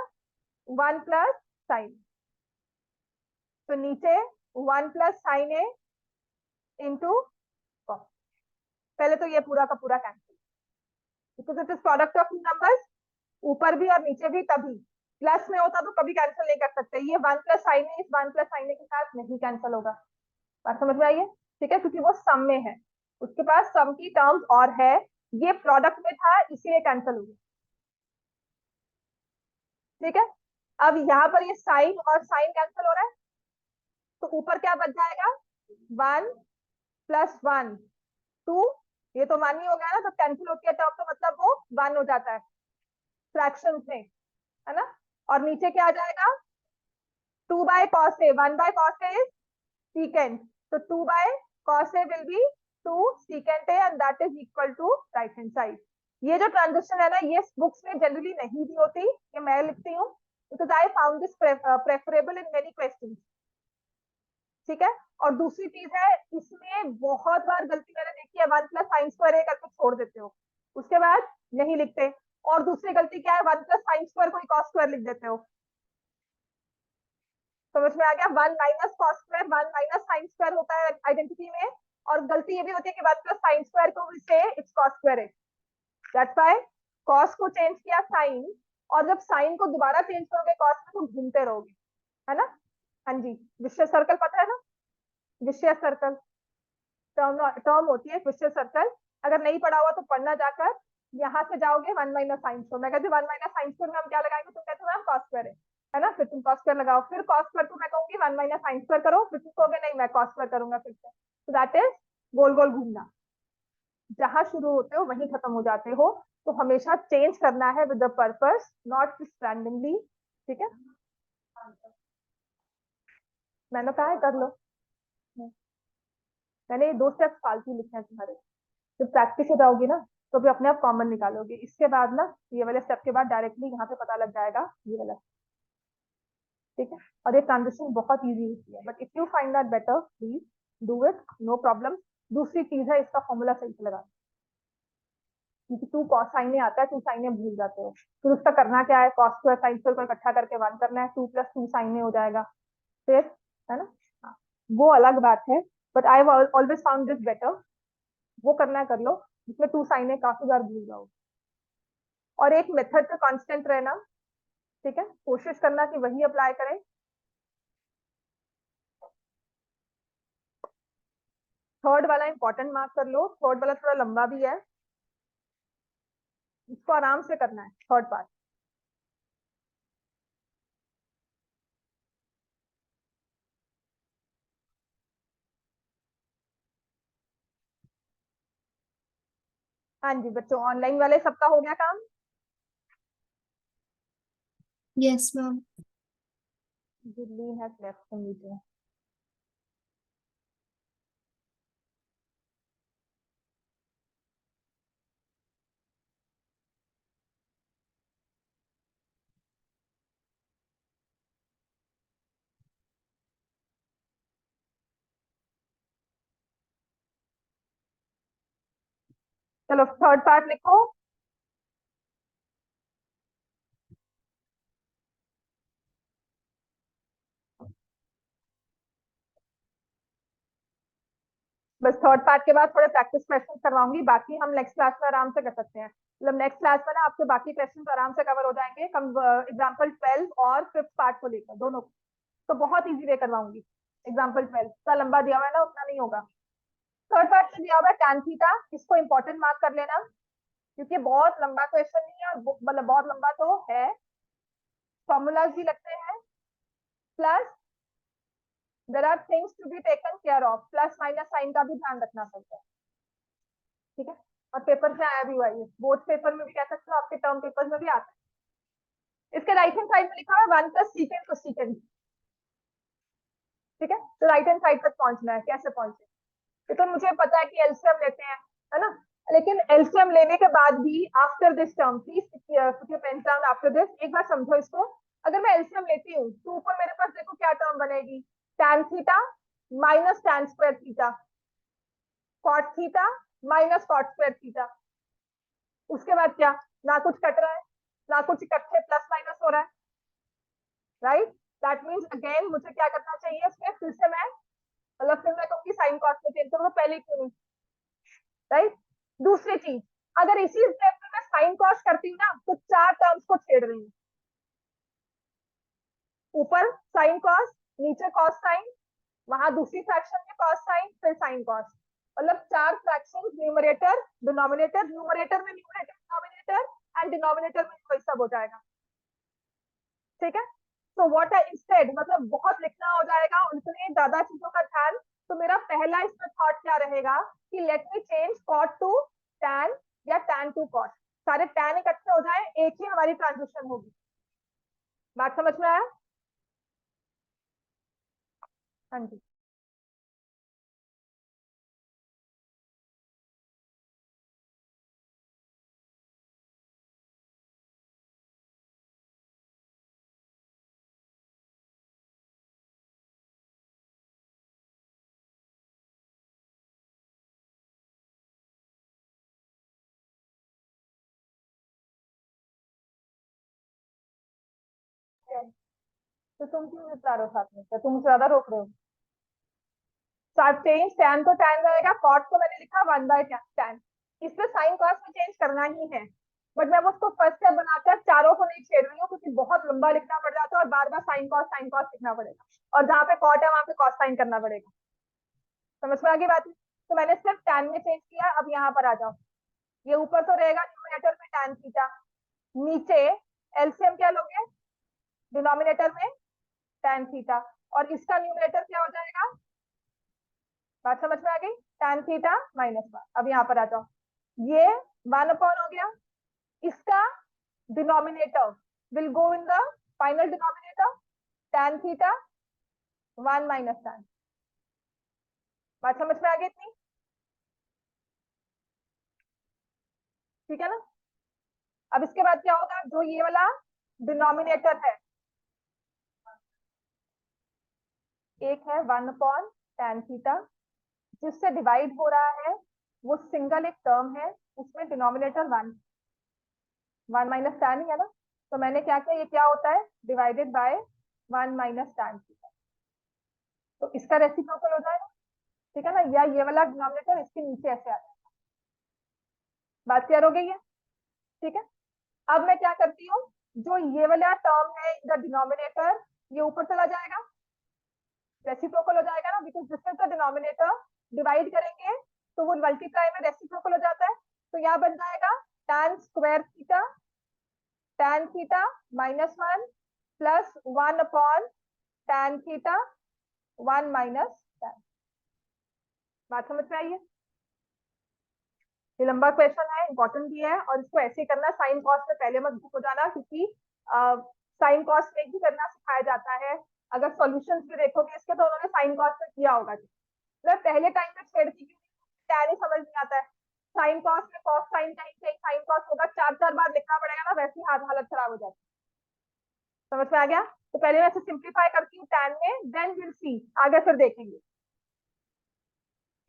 [SPEAKER 1] 1 प्लस साइन। तो नीचे 1 प्लस साइन ए इंटू कॉस। पहले तो ये पूरा का पूरा cancel, because it is product of two numbers, ऊपर भी और नीचे भी, तभी प्लस में होता तो कभी कैंसिल नहीं कर सकते। ये 1 प्लस साइन ए इस 1 प्लस साइन ए के साथ नहीं कैंसिल होगा। बात समझ में आई है? ठीक है, क्योंकि वो सम में है, उसके पास सम की टर्म्स और है, ये प्रोडक्ट में था इसीलिए कैंसिल हो गया, ठीक है। अब यहाँ पर ये साइन और साइन कैंसिल हो रहा है, तो ऊपर क्या बच जाएगा? 1 प्लस 1 2, ये तो 1 ही हो गया ना, तो कैंसिल होती है टर्म, तो मतलब वो 1 हो जाता है फ्रैक्शन में, है ना। और नीचे क्या आ जाएगा? 2 by cos A, 1 by cos A is secant. So 2 by cos A will be 2 secant A and that is equal to right hand side. ये जो ट्रांजिशन है ना, ये बुक्स में जनरली नहीं दी होती, ये मैं लिखती हूँ because I found this preferable in many questions. ठीक है, और दूसरी चीज है, इसमें बहुत बार गलती मैंने देखी है, 1 प्लस साइन स्क्वायर ए करके छोड़ देते हो, उसके बाद नहीं लिखते। और दूसरी गलती क्या है, 1 प्लस साइन स्क्वायर को कॉस स्क्वायर लिख देते हो। समझ में आ गया, 1 minus cos square 1 minus sine square होता है आइडेंटिटी में, और गलती ये भी होती है कि 1 प्लस साइन स्क्वायर को भी से इट्स कॉस स्क्वायर है। दैट्स व्हाई कॉस को चेंज किया साइन, और जब साइन को दोबारा चेंज करोगे कॉस में तो घूमते रहोगे, है ना। हाँ जी, विषय सर्कल पता है ना, विषय सर्कल टर्म होती है विषय सर्कल। अगर नहीं पढ़ा हुआ तो पढ़ना, जाकर यहाँ से जाओगे 1 माइनस साइन स्क्वायर, मैं कहती हूँ 1 माइनस साइन स्क्वायर में हम क्या लगाएंगे, तुम कहते हो मैम कॉस स्क्वायर है ना, फिर तुम कॉस स्क्वायर लगाओ, फिर कॉस स्क्वायर को मैं कहूंगी 1 माइनस साइन स्क्वायर करो, फिर तुम कहोगे नहीं मैं कॉस स्क्वायर करूंगा फिर से। तो दैट इज गोल गोल घूमना, जहां शुरू होते हो वहीं खत्म हो जाते हो। तो हमेशा चेंज करना है with the purpose, not just randomly. ठीक है, मैंने कहा है कर लो, मैंने ये 2 स्टेप्स फालतू लिखे हैं तुम्हारे, जब प्रैक्टिस हो जाओगी ना तो भी अपने आप कॉमन निकालोगे। इसके बाद ना ये वाले स्टेप के बाद डायरेक्टली यहाँ पे पता लग जाएगा ये वाला, ठीक है। और ये ट्रांजिशन बहुत इजी होती है, but if you find that better please do it, no problem. दूसरी चीज है, इसका फॉर्मूला सही से लगा, क्योंकि 2 कॉस साइने आता है, 2 साइने भूल जाते हो, फिर उसका करना क्या है, कॉस स्क्वायर साइन स्क्वायर को इकट्ठा करके 1 करना है, 2 प्लस 2 साइने हो जाएगा फिर, है ना। हाँ, वो अलग बात है, but I always found this better. वो करना है कर लो, जिसमें 2 साइने काफी बार भूल जाओ। और एक मेथड पे कांस्टेंट रहना, ठीक है, कोशिश करना कि वही अप्लाई करें। थर्ड वाला इंपॉर्टेंट मार्क कर लो, थर्ड वाला थोड़ा लंबा भी है, इसको आराम से करना है थर्ड पार्ट। हाँ जी बच्चों, ऑनलाइन वाले सबका हो गया काम?
[SPEAKER 3] Yes ma'am.
[SPEAKER 1] Delhi has left the meeting. चलो थर्ड पार्ट लिखो। बस थर्ड पार्ट के बाद थोड़े प्रैक्टिस क्वेश्चन करवाऊंगी, बाकी हम नेक्स्ट क्लास में आराम से कर सकते हैं। मतलब नेक्स्ट क्लास में ना आपके बाकी क्वेश्चन आराम से कवर हो जाएंगे, एग्जाम्पल 12 और 5th पार्ट को लेकर दोनों को। तो बहुत इजी वे करवाऊंगी। एग्जाम्पल 12 का लंबा दिया हुआ है ना, उतना नहीं होगा। थर्ड पार्ट में दिया हुआ है tan थीटा, इसको इंपॉर्टेंट मार्क कर लेना, क्योंकि बहुत लंबा क्वेश्चन नहीं है, और मतलब बहुत लंबा तो है, फॉर्मूलाज भी लगते हैं, plus there are things to be taken care of, plus minus sign का भी ध्यान रखना पड़ता है, ठीक है। और पेपर में आया भी हुआ है, बोर्ड पेपर में भी कह सकते हो, आपके टर्म पेपर में भी आता है। इसके राइट हैंड साइड में लिखा है 1 प्लस सीकेंड कोसेकेंड, ठीक है। तो राइट हैंड साइड तक पहुंचना है, कैसे पहुंचे, तो मुझे पता है कि एलसीएम लेते हैं, है ना, लेकिन एलसीएम लेने के बाद भी after this term, please put your pen down after this, एक बार समझो इसको। अगर मैं एलसीएम लेती हूँ तो ऊपर मेरे पास देखो क्या टर्म बनेगी, tan theta minus tan square theta, cot theta minus cot square theta. उसके बाद क्या, ना कुछ कट रहा है ना कुछ इकट्ठे प्लस माइनस हो रहा है, राइट। दैट मीन्स अगेन मुझे क्या करना चाहिए इसमें, फिर से मैं मतलब फिर मैं कहूंगी साइन कॉस में चेंज करूँ, पहले क्यों नहीं, राइट। दूसरी चीज, अगर इसी स्टेप में मैं साइन कॉस करती हूँ ना, तो 4 टर्म्स को छेड़ रही हूँ, ऊपर साइन कॉस, नीचे कॉस साइन, वहां दूसरी फ्रैक्शन में कॉस साइन, फिर साइन कॉस, मतलब 4 फ्रैक्शन, न्यूमरेटर डिनोमिनेटर, न्यूमरेटर में न्यूमरेटर डिनोमिनेटर, एंड डिनोमिनेटर में वही सब हो जाएगा, ठीक है। तो व्हाट आई इंस्टेड, मतलब बहुत लिखना हो जाएगा, उतने ज्यादा चीजों का ध्यान। तो मेरा पहला इसमें थॉट क्या रहेगा कि let me change cot to tan, या टैन टू कॉट, सारे टैन इकट्ठे हो जाए, एक ही हमारी ट्रांजिशन होगी। बात समझ में आया? हाँ जी। तो तुम क्यों निपटा रहे हो साथ में, क्या तुम ज्यादा रोक रहे हो? चेंज tan तो tan रहेगा, cot को मैंने लिखा 1/tan, इसमें साइन कॉस में चेंज करना ही है। बट मैं उसको फर्स्ट स्टेप बनाकर चारों को नहीं छेड़ रही हूँ, क्योंकि बहुत लंबा लिखना पड़ जाता है और बार बार साइन कॉस लिखना पड़ेगा, और जहाँ पे कॉट है वहां पे कॉस साइन करना पड़ेगा। समझ में आ गई बात? तो मैंने सिर्फ tan में चेंज किया। अब यहाँ पर आ जाओ, ये ऊपर तो रहेगा न्यूमरेटर में tan थीटा, नीचे एलसीएम क्या लोगे डिनोमिनेटर में tan थीटा, और इसका न्यूमरेटर क्या हो जाएगा? बात समझ में आ गई? tan theta -1। अब यहाँ पर आ जाओ, ये 1 हो गया, इसका denominator will go in the final denominator, tan theta 1 - tan। बात समझ में आ गई इतनी? ठीक है ना? अब इसके बाद क्या होगा, जो ये वाला डिनोमिनेटर है, एक है 1/tan थीटा, जिससे डिवाइड हो रहा है, वो सिंगल एक टर्म है, उसमें डिनोमिनेटर 1 - tan ही है ना। तो मैंने क्या किया, ये क्या होता है, डिवाइडेड बाय 1 - tan थीटा, तो इसका रेसिप्रोकल हो जाएगा। ठीक है ना, या ये वाला डिनोमिनेटर इसके नीचे ऐसे आ जाएगा। बात क्लियर हो गई है? ठीक है। अब मैं क्या करती हूँ, जो ये वाला टर्म है द डिनोमिनेटर, ये ऊपर चला जाएगा, रेसिप्रोकल हो जाएगा ना, because this is the denominator. Divide करेंगे तो वो मल्टीप्लाई में रेसिप्रोकल हो जाता है, तो यहाँ बन जाएगा tan theta -1 plus 1/tan theta 1 - tan। बात समझ में आई है? ये लंबा क्वेश्चन है, इंपॉर्टेंट भी है, और इसको ऐसे करना, साइन कॉस में पहले मत भूल जाना, क्योंकि साइन कॉस में ही करना सिखाया जाता है। अगर सॉल्यूशंस भी देखोगे इसके, तो उन्होंने साइन कॉस में किया होगा। मतलब पहले टाइम में छेड़ती क्यों, टैन ही समझ नहीं आता है। साइन कॉस में कॉस साइन कहीं कहीं साइन कॉस होगा, 4 4 बार लिखना पड़ेगा ना, वैसी हालत खराब हो जाती है। समझ में आ गया? तो पहले मैं सिंप्लीफाई करती हूँ टैन में, देन विल सी, आगे फिर देखेंगे।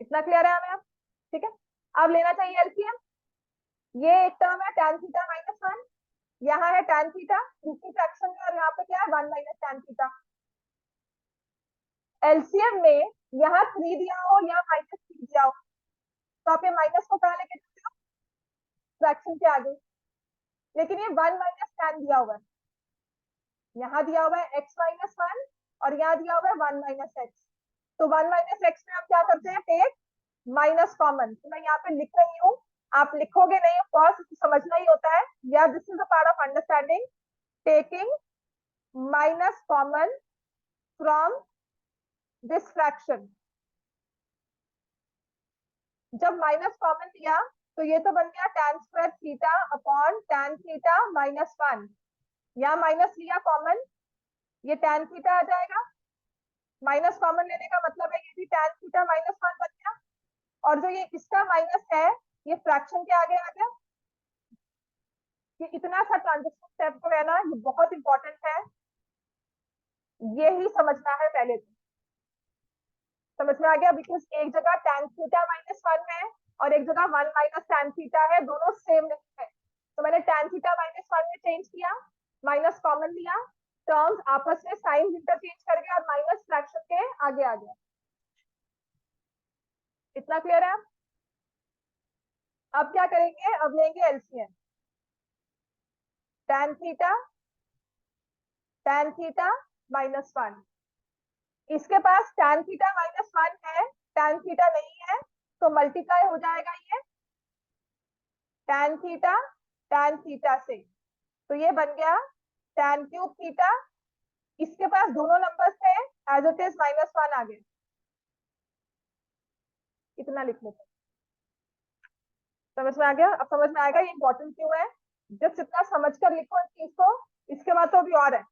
[SPEAKER 1] इतना क्लियर है हमें अब? ठीक है। अब लेना चाहिए एलसीएम। ये एक टर्म है tan थीटा -1, यहाँ है tan थीटा दूसरी फ्रैक्शन में, और यहाँ पे क्या है 1 - tan थीटा। एलसीएम में यहाँ 3 दिया हो या -3 दिया हो, तो आप ये माइनस को कहाँ लेके चलते हो, फ्रैक्शन के आगे। लेकिन ये 1 - tan दिया हुआ है, यहाँ दिया हुआ है x-1 और यहाँ दिया हुआ है 1 - x। तो 1 - x में हम क्या करते हैं, टेक माइनस कॉमन। तो मैं यहाँ पे लिख रही हूँ, आप लिखोगे नहीं, ऑफ समझना ही होता है, या this is the part of understanding, taking minus common from this fraction. जब माइनस कॉमन लिया, तो ये तो बन गया tan² theta upon tan theta -1, यहाँ माइनस लिया कॉमन, ये tan थीटा आ जाएगा। माइनस कॉमन लेने का मतलब है ये भी tan थीटा -1 बन गया, और जो ये इसका माइनस है, ये फ्रैक्शन के आगे आ गया। ये इतना सा ट्रांजिशन स्टेप जो है ना, ये बहुत इंपॉर्टेंट है, ये ही समझना है पहले तो। समझ में आ गया? बिकॉज एक जगह tan थीटा -1 है और एक जगह 1 - tan थीटा है, दोनों सेम नहीं है। तो मैंने tan थीटा -1 में चेंज किया, माइनस कॉमन लिया, टर्म्स आपस में साइन इंटरचेंज कर गया, और माइनस फ्रैक्शन के आगे आ गया। इतना क्लियर है? अब क्या करेंगे, अब लेंगे एलसीएम। tan थीटा -1, इसके पास tan थीटा -1 है, tan थीटा नहीं है, तो मल्टीप्लाई हो जाएगा ये tan थीटा से, तो ये बन गया tan³ थीटा। इसके पास दोनों नंबर थे, एज इट इज -1 आ गया। इतना लिख लेते हैं। समझ में आ गया? अब समझ में आएगा ये इंपॉर्टेंट क्यों है। जब जितना समझ कर लिखो इस चीज को, इसके बाद तो भी और है।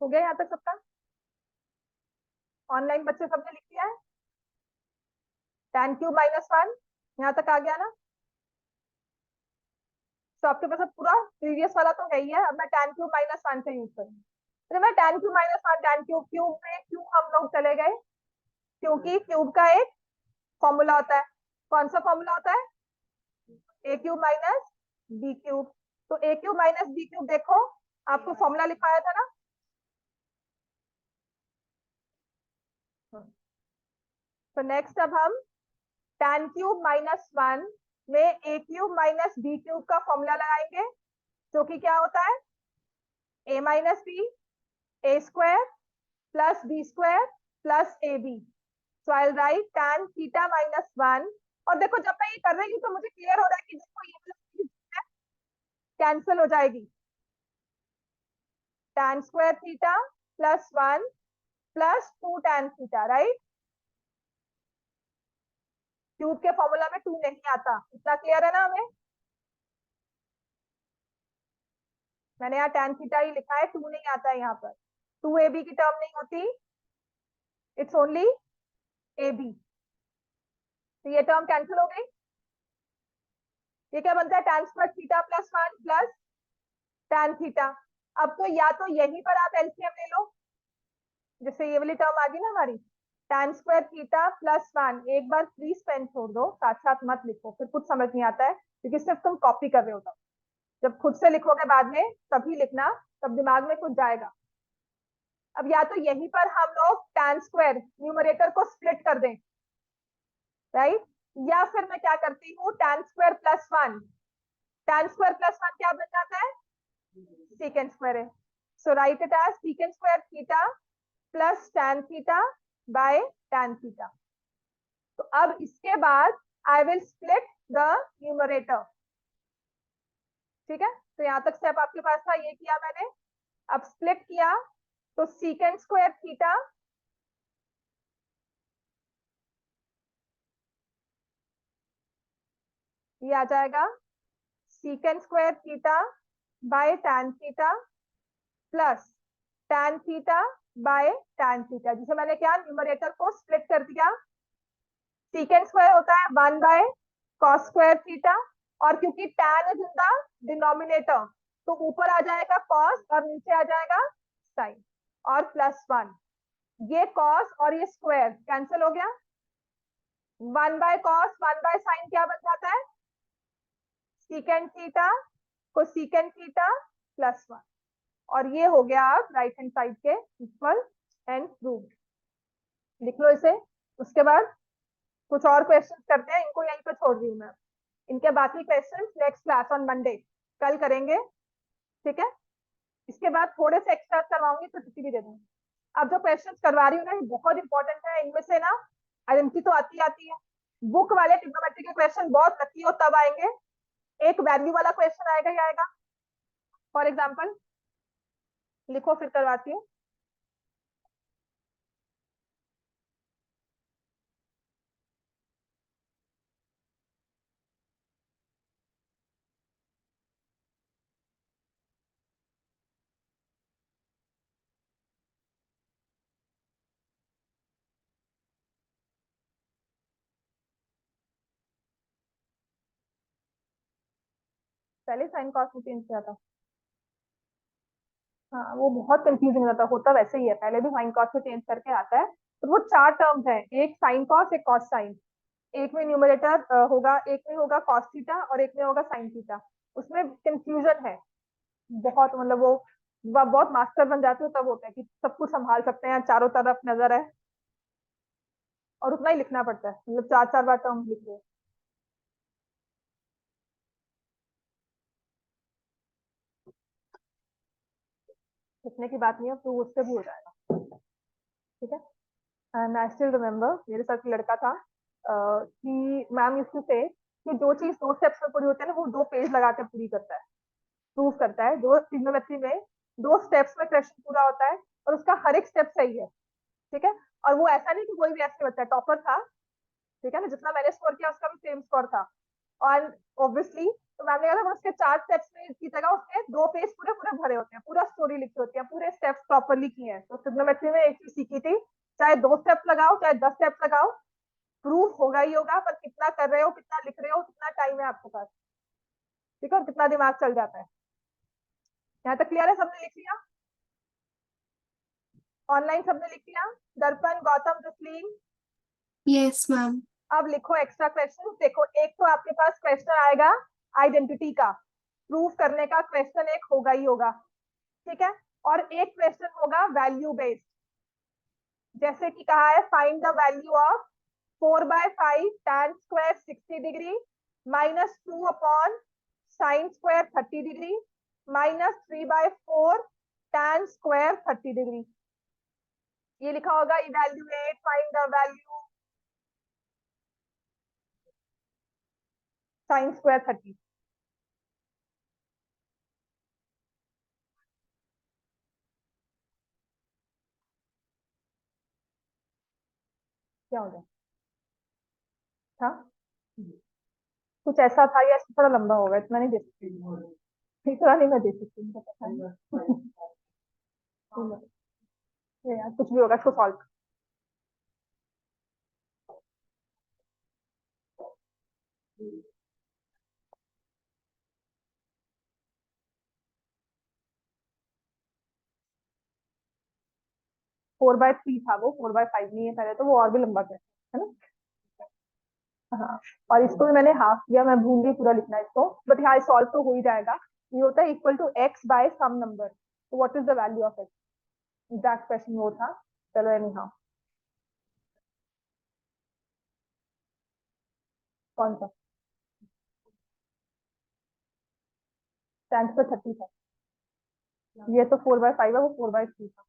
[SPEAKER 1] हो गया यहाँ तक सबका? ऑनलाइन बच्चे सबने लिख लिया है? tan क्यूब -1 यहाँ तक आ गया ना? तो आपके पास अब पूरा प्रीवियस वाला तो है ही है। अब मैं tan क्यूब -1 से यूज करूंगी। तो मैं tan cube -1 tan cube cube में क्यों हम लोग चले गए? क्योंकि क्यूब का एक फॉर्मूला होता है। कौन सा फॉर्मूला होता है? a cube minus b cube. तो a cube minus b cube देखो, आपको फॉर्मूला लिखाया था ना? तो नेक्स्ट अब हम tan क्यूब -1 में a cube minus b cube का फॉर्मूला लगाएंगे, जो कि क्या होता है? a minus b a square plus b square plus ab। So I write tan theta -1। और देखो जब मैं ये कर रही हूँ तो मुझे क्लियर हो रहा है कि देखो ये कैंसिल हो जाएगी। tan square theta +1 plus 2 tan theta, right? Cube के फॉर्मूला में 2 नहीं आता, इतना क्लियर है ना हमें? मैंने यहाँ tan थीटा ही लिखा है, 2 नहीं आता है यहाँ पर। 2ab की टर्म नहीं होती, इट्स ओनली ab। तो ये टर्म कैंसिल हो गई। ये क्या बनता है? tan square theta +1 plus tan theta. अब तो या तो यहीं पर आप एलसीएम ले लो, जैसे ये वाली टर्म आ गई ना हमारी, tan स्क्वायर थीटा +1। एक बार प्लीज पेन छोड़ दो, साथ साथ मत लिखो, फिर कुछ समझ नहीं आता है, क्योंकि सिर्फ तुम कॉपी कर रहे हो। तब जब खुद से लिखोगे बाद में तभी लिखना, तब दिमाग में कुछ जाएगा। अब या तो यहीं पर हम लोग tan स्क्वायर न्यूमरेटर को स्प्लिट कर दें, राइट? या फिर मैं क्या करती हूँ, tan स्क्वायर +1, tan स्क्वायर +1 क्या बन जाता है? secant स्क्वायर है। So write it as secant square theta plus tan theta by tan theta. तो अब इसके बाद I will split the numerator. ठीक है, तो यहां तक स्टेप आपके पास था, ये किया मैंने। अब स्प्लिट किया तो secant स्क्वायर थीटा ये आ जाएगा secant square theta by tan theta plus tan theta by tan theta, जिसे मैंने क्या न्यूमरेटर को स्प्लिट कर दिया। secant स्क्वायर होता है 1 बाय cos स्क्वायर थीटा, और क्योंकि tan is in the denominator तो ऊपर आ जाएगा cos और नीचे आ जाएगा sin, और +1। ये cos और ये स्क्वायर कैंसिल हो गया। 1 बाय cos 1 बाय sin क्या बन जाता है? secant थीटा को secant थीटा +1। और ये हो गया आप राइट हैंड साइड के इक्वल एंड प्रूव्ड। लिख लो इसे। उसके बाद कुछ और क्वेश्चंस करते हैं, इनको यहीं पे छोड़ रही हूँ मैं। इनके बाकी questions next class on Monday कल करेंगे, ठीक है? इसके बाद थोड़े से एक्स्ट्रा करवाऊंगी तो छुट्टी भी दे दूंगी। अब जो क्वेश्चंस करवा रही हूँ ना, ये बहुत इंपॉर्टेंट है। इनमें से ना आइडेंटिटी तो आती है, बुक वाले ट्रिग्नोमेट्री के क्वेश्चन बहुत लकी हो तब आएंगे। एक वैल्यू वाला क्वेश्चन आएगा ही आएगा। फॉर एग्जाम्पल लिखो, फिर करवाती हूँ। पहले साइन कॉस में चेंज किया था। हाँ, वो बहुत कंफ्यूजिंग रहता, होता वैसे ही है, पहले भी साइन कॉस में चेंज करके आता है। तो वो 4 टर्म्स है, एक साइन कॉस एक कॉस साइन। एक में न्यूमरेटर होगा, एक में होगा कॉस थीटा और एक में होगा साइन थीटा। उसमें कंफ्यूजन है बहुत, मतलब वो बहुत मास्टर बन जाते हो तब होता है कि सब कुछ संभाल सकते हैं, चारों तरफ नजर है, और उतना ही लिखना पड़ता है, मतलब 4 बार टर्म लिख रहे हो। लिखने की बात नहीं है, तो उससे भी हो जाएगा, ठीक है? एंड आई स्टिल रिमेम्बर, मेरे साथ एक लड़का था कि मैम यूज्ड टू से कि जो चीज 2 स्टेप्स में पूरी होती है ना, वो 2 पेज लगा के पूरी करता है, प्रूव करता है। जो ट्रिग्नोमेट्री में 2 स्टेप्स में क्वेश्चन पूरा होता है, और उसका हर एक स्टेप सही है, ठीक है? और वो ऐसा नहीं कि कोई भी ऐसे बच्चा टॉपर था, ठीक है ना, जितना मैंने स्कोर किया उसका भी सेम स्कोर था, और ऑब्वियसली तो मैम ने कहा उसके 4 स्टेप्स में की जगह उसने 2 पेज पूरे पूरे भरे होते हैं, पूरा स्टोरी लिखी होती है, पूरे स्टेप्स प्रॉपरली किए हैं। तो ट्रिग्नोमेट्री में एक चीज सीखी थी, चाहे 2 स्टेप्स लगाओ चाहे 10 स्टेप्स लगाओ, प्रूफ होगा ही होगा, पर कितना कर रहे हो, कितना लिख रहे हो, कितना टाइम है आपके पास, ठीक है, और कितना दिमाग चल जाता है। यहाँ तक क्लियर है? सबने लिख लिया? ऑनलाइन सबने लिख लिया? दर्पण, गौतम, तस्लीम?
[SPEAKER 3] Yes ma'am.
[SPEAKER 1] अब लिखो एक्स्ट्रा क्वेश्चन। देखो, एक तो आपके पास क्वेश्चन आएगा आइडेंटिटी का, प्रूफ करने का क्वेश्चन एक होगा ही होगा, ठीक है, और एक क्वेश्चन होगा वैल्यू बेस्ड, जैसे कि कहा है find the value of 4/5 tan square 60 degree minus 2 upon sine square 30 degree minus 3/4 tan square 30 degree. ये लिखा होगा evaluate, find the value sine square 30। क्या हो गया था? कुछ ऐसा था या थोड़ा लंबा होगा, इतना नहीं दे सकती, इतना नहीं मैं दे सकती, मुझे पता है। ये यार कुछ भी होगा, इसको सॉल्व। 4/3 था वो, 4/5 नहीं है पहले तो, वो और भी लंबा है ना। हाँ, और इसको भी मैंने हाफ किया, मैं भूल गई पूरा लिखना इसको, बट यहाँ सॉल्व तो हो ही जाएगा। ये होता है equal to x by some number, तो what is the value of x, exact question वो था। चलो एनी हाउ, कौन सा? टेंथ पे 30 था, ये तो 4/5 है, वो 4/3 था।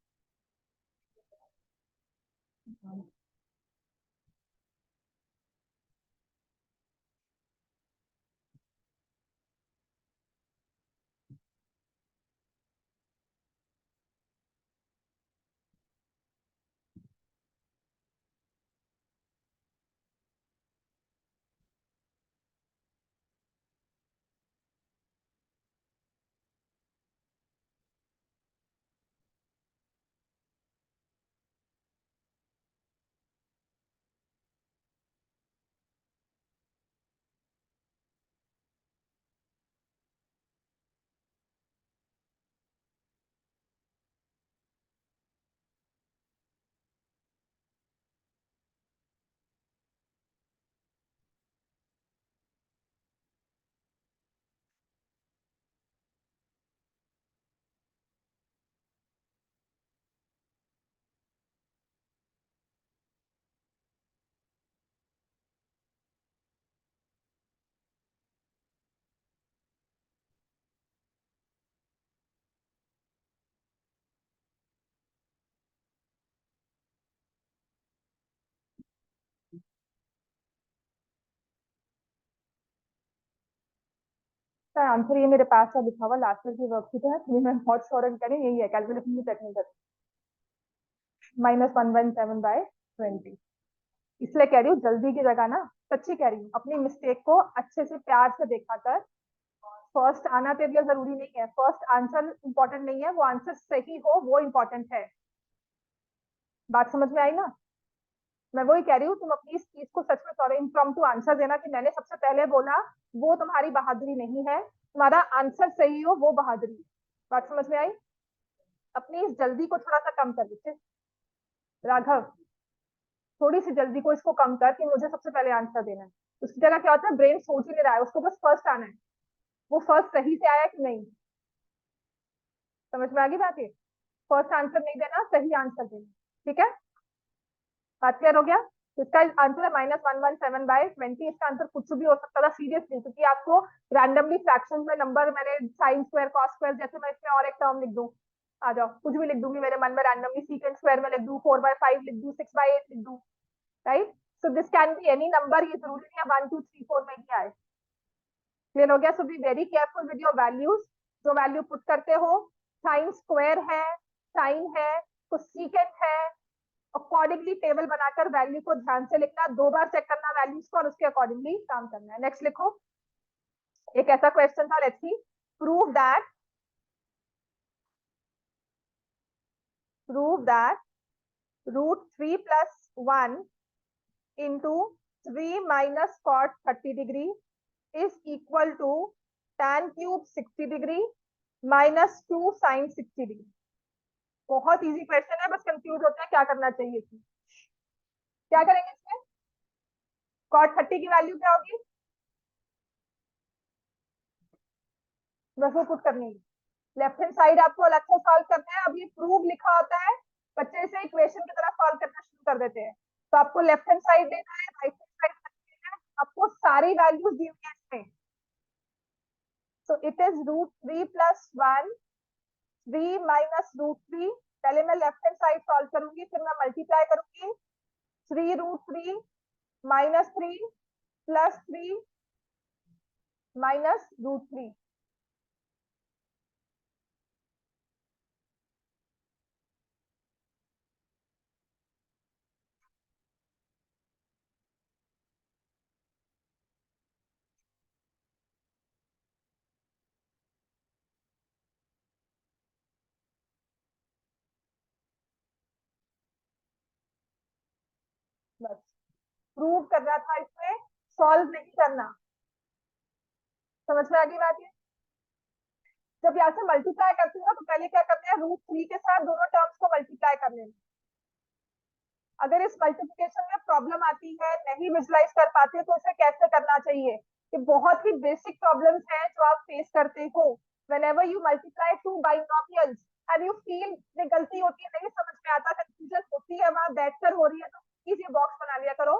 [SPEAKER 1] सर आंसर ये मेरे पास है लिखा हुआ, लास्ट ईयर की वर्कशीट है, तो मैं बहुत श्योर कह रही हूँ यही है, कैलकुलेशन की टेक्निक, -117/20। इसलिए कह रही हूँ जल्दी की जगह ना, सच्ची कह रही हूँ, अपनी मिस्टेक को अच्छे से प्यार से देखा कर। फर्स्ट आना तेरे लिए जरूरी नहीं है, फर्स्ट आंसर इंपॉर्टेंट नहीं है, वो आंसर सही हो वो इंपॉर्टेंट है। बात समझ में आई ना? मैं वही कह रही हूँ, तुम अपनी इस चीज को सच में सॉरी इम्प्रॉम्प्टू आंसर देना कि मैंने सबसे पहले बोला, वो तुम्हारी बहादुरी नहीं है, तुम्हारा आंसर सही हो वो बहादुरी है। बात समझ में आई? अपनी इस जल्दी को थोड़ा सा कम कर दीजिए राघव, थोड़ी सी जल्दी को इसको कम कर कि मुझे सबसे पहले आंसर देना है। उसकी जगह क्या होता है, ब्रेन सोच ही नहीं रहा है, उसको बस फर्स्ट आना है, वो फर्स्ट सही से आया कि नहीं, समझ में आ गई बात? ये फर्स्ट आंसर नहीं देना, सही आंसर देना, ठीक है? बात क्लियर हो गया? तो इसका आंसर है -117/20। इसका आंसर कुछ भी हो सकता था सीरियसली, क्योंकि आपको रैंडमली फ्रैक्शन में नंबर, मैंने साइन स्क्वायर कॉस स्क्वायर, जैसे मैं इसमें और एक टर्म लिख दूं, आ जाओ कुछ भी लिख दूंगी मेरे मन में, रैंडमली सीकेंड स्क्वायर में लिख दूं, 4/5 लिख दूं, 6/8 लिख दूं, right? So this can be any number, ये जरूरी नहीं है 1 2 3 4 में ही आए। क्लियर हो गया? So be very careful with your values, जो वैल्यू पुट करते हो, साइन स्क्वायर है, साइन है, तो सीकेंड है, अकॉर्डिंगली टेबल बनाकर वैल्यू को ध्यान से लिखना, 2 बार चेक करना वैल्यूज को और उसके अकॉर्डिंगली काम करना है। नेक्स्ट लिखो। एक ऐसा क्वेश्चन था, let's see, prove that √3 + 1 into 3 minus cot 30 degree is equal to tan cube 60 degree minus 2 sin 60 degree। बहुत इजी क्वेश्चन है, बस कंफ्यूज होते हैं क्या करना चाहिए इसमें। क्या करेंगे इसमें? cot 30 की वैल्यू क्या होगी? बस वो पुट करनी है। लेफ्ट हैंड साइड आपको अलग से सॉल्व करना है। अब ये प्रूव लिखा होता है, बच्चे इसे इक्वेशन की तरह सॉल्व करना शुरू कर देते हैं। तो आपको लेफ्ट हैंड साइड देना है, राइट हैंड साइड देना है, आपको सारी वैल्यूज दी हुई है इसमें। So it is √3 + 1 3 minus √3। पहले मैं लेफ्ट हैंड साइड सॉल्व करूंगी, फिर मैं मल्टीप्लाई करूंगी। 3√3 -3 +3 minus √3। बस प्रूव करना था, इसमें सॉल्व नहीं करना। समझ में आ गई बात? जब यहाँ से मल्टीप्लाई करते हो तो पहले क्या करते हैं, √3 के साथ दोनों टर्म्स को मल्टीप्लाई कर लेना। अगर इस मल्टीप्लिकेशन में प्रॉब्लम आती है, नहीं विजुलाइज कर पाते, तो इसे कैसे करना चाहिए? ये बहुत ही बेसिक प्रॉब्लम्स हैं जो आप फेस करते हो। whenever you multiply two binomials and you feel ये गलती होती है, नहीं समझ में आता, कंफ्यूजन होती है, वहां बैठकर हो रही है, तो प्लीज ये बॉक्स बना लिया करो।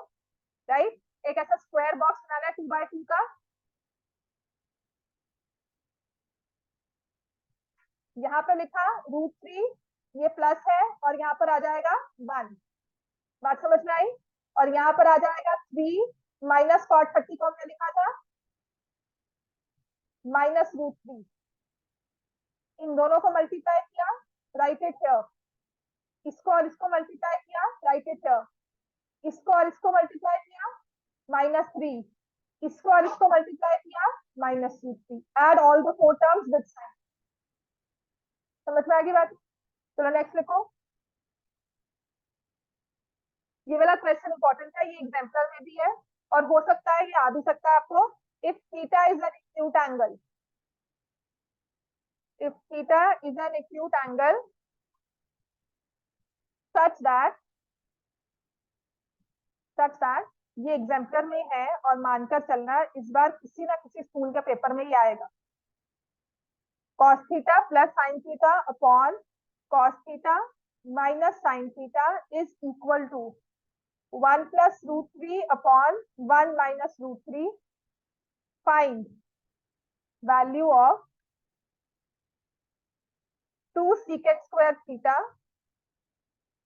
[SPEAKER 1] राइट, एक ऐसा स्क्वायर बॉक्स बनाना है 2x2 का। यहाँ पे लिखा √3, ये प्लस है, और यहाँ पर आ जाएगा 1। बात समझ में आई? और यहाँ पर आ जाएगा 3 minus cot 30 को हमने लिखा था -√3। इन दोनों को मल्टीप्लाई किया, राइट इट हियर। इसको और इसको मल्टीप्लाई किया, राइट इट हियर। इसको और इसको मल्टीप्लाई किया, -3। इसको और इसको मल्टीप्लाई किया, -√3। Add all the 4 terms with sine. समझ में आ गई बात? चलो नेक्स्ट लिखो। ये वाला क्वेश्चन इंपॉर्टेंट है, ये एग्जाम्पल में भी है, और हो सकता है ये आ भी सकता है आपको। If theta is an acute angle, if theta is an acute angle such that ये एग्जाम्पलर में है, और मानकर चलना इस बार किसी ना किसी स्कूल के पेपर में ही आएगा। cos theta plus sin theta upon cos theta minus sin theta is equal to 1 + √3 अपॉन 1 - √3। Find value of 2 sec² theta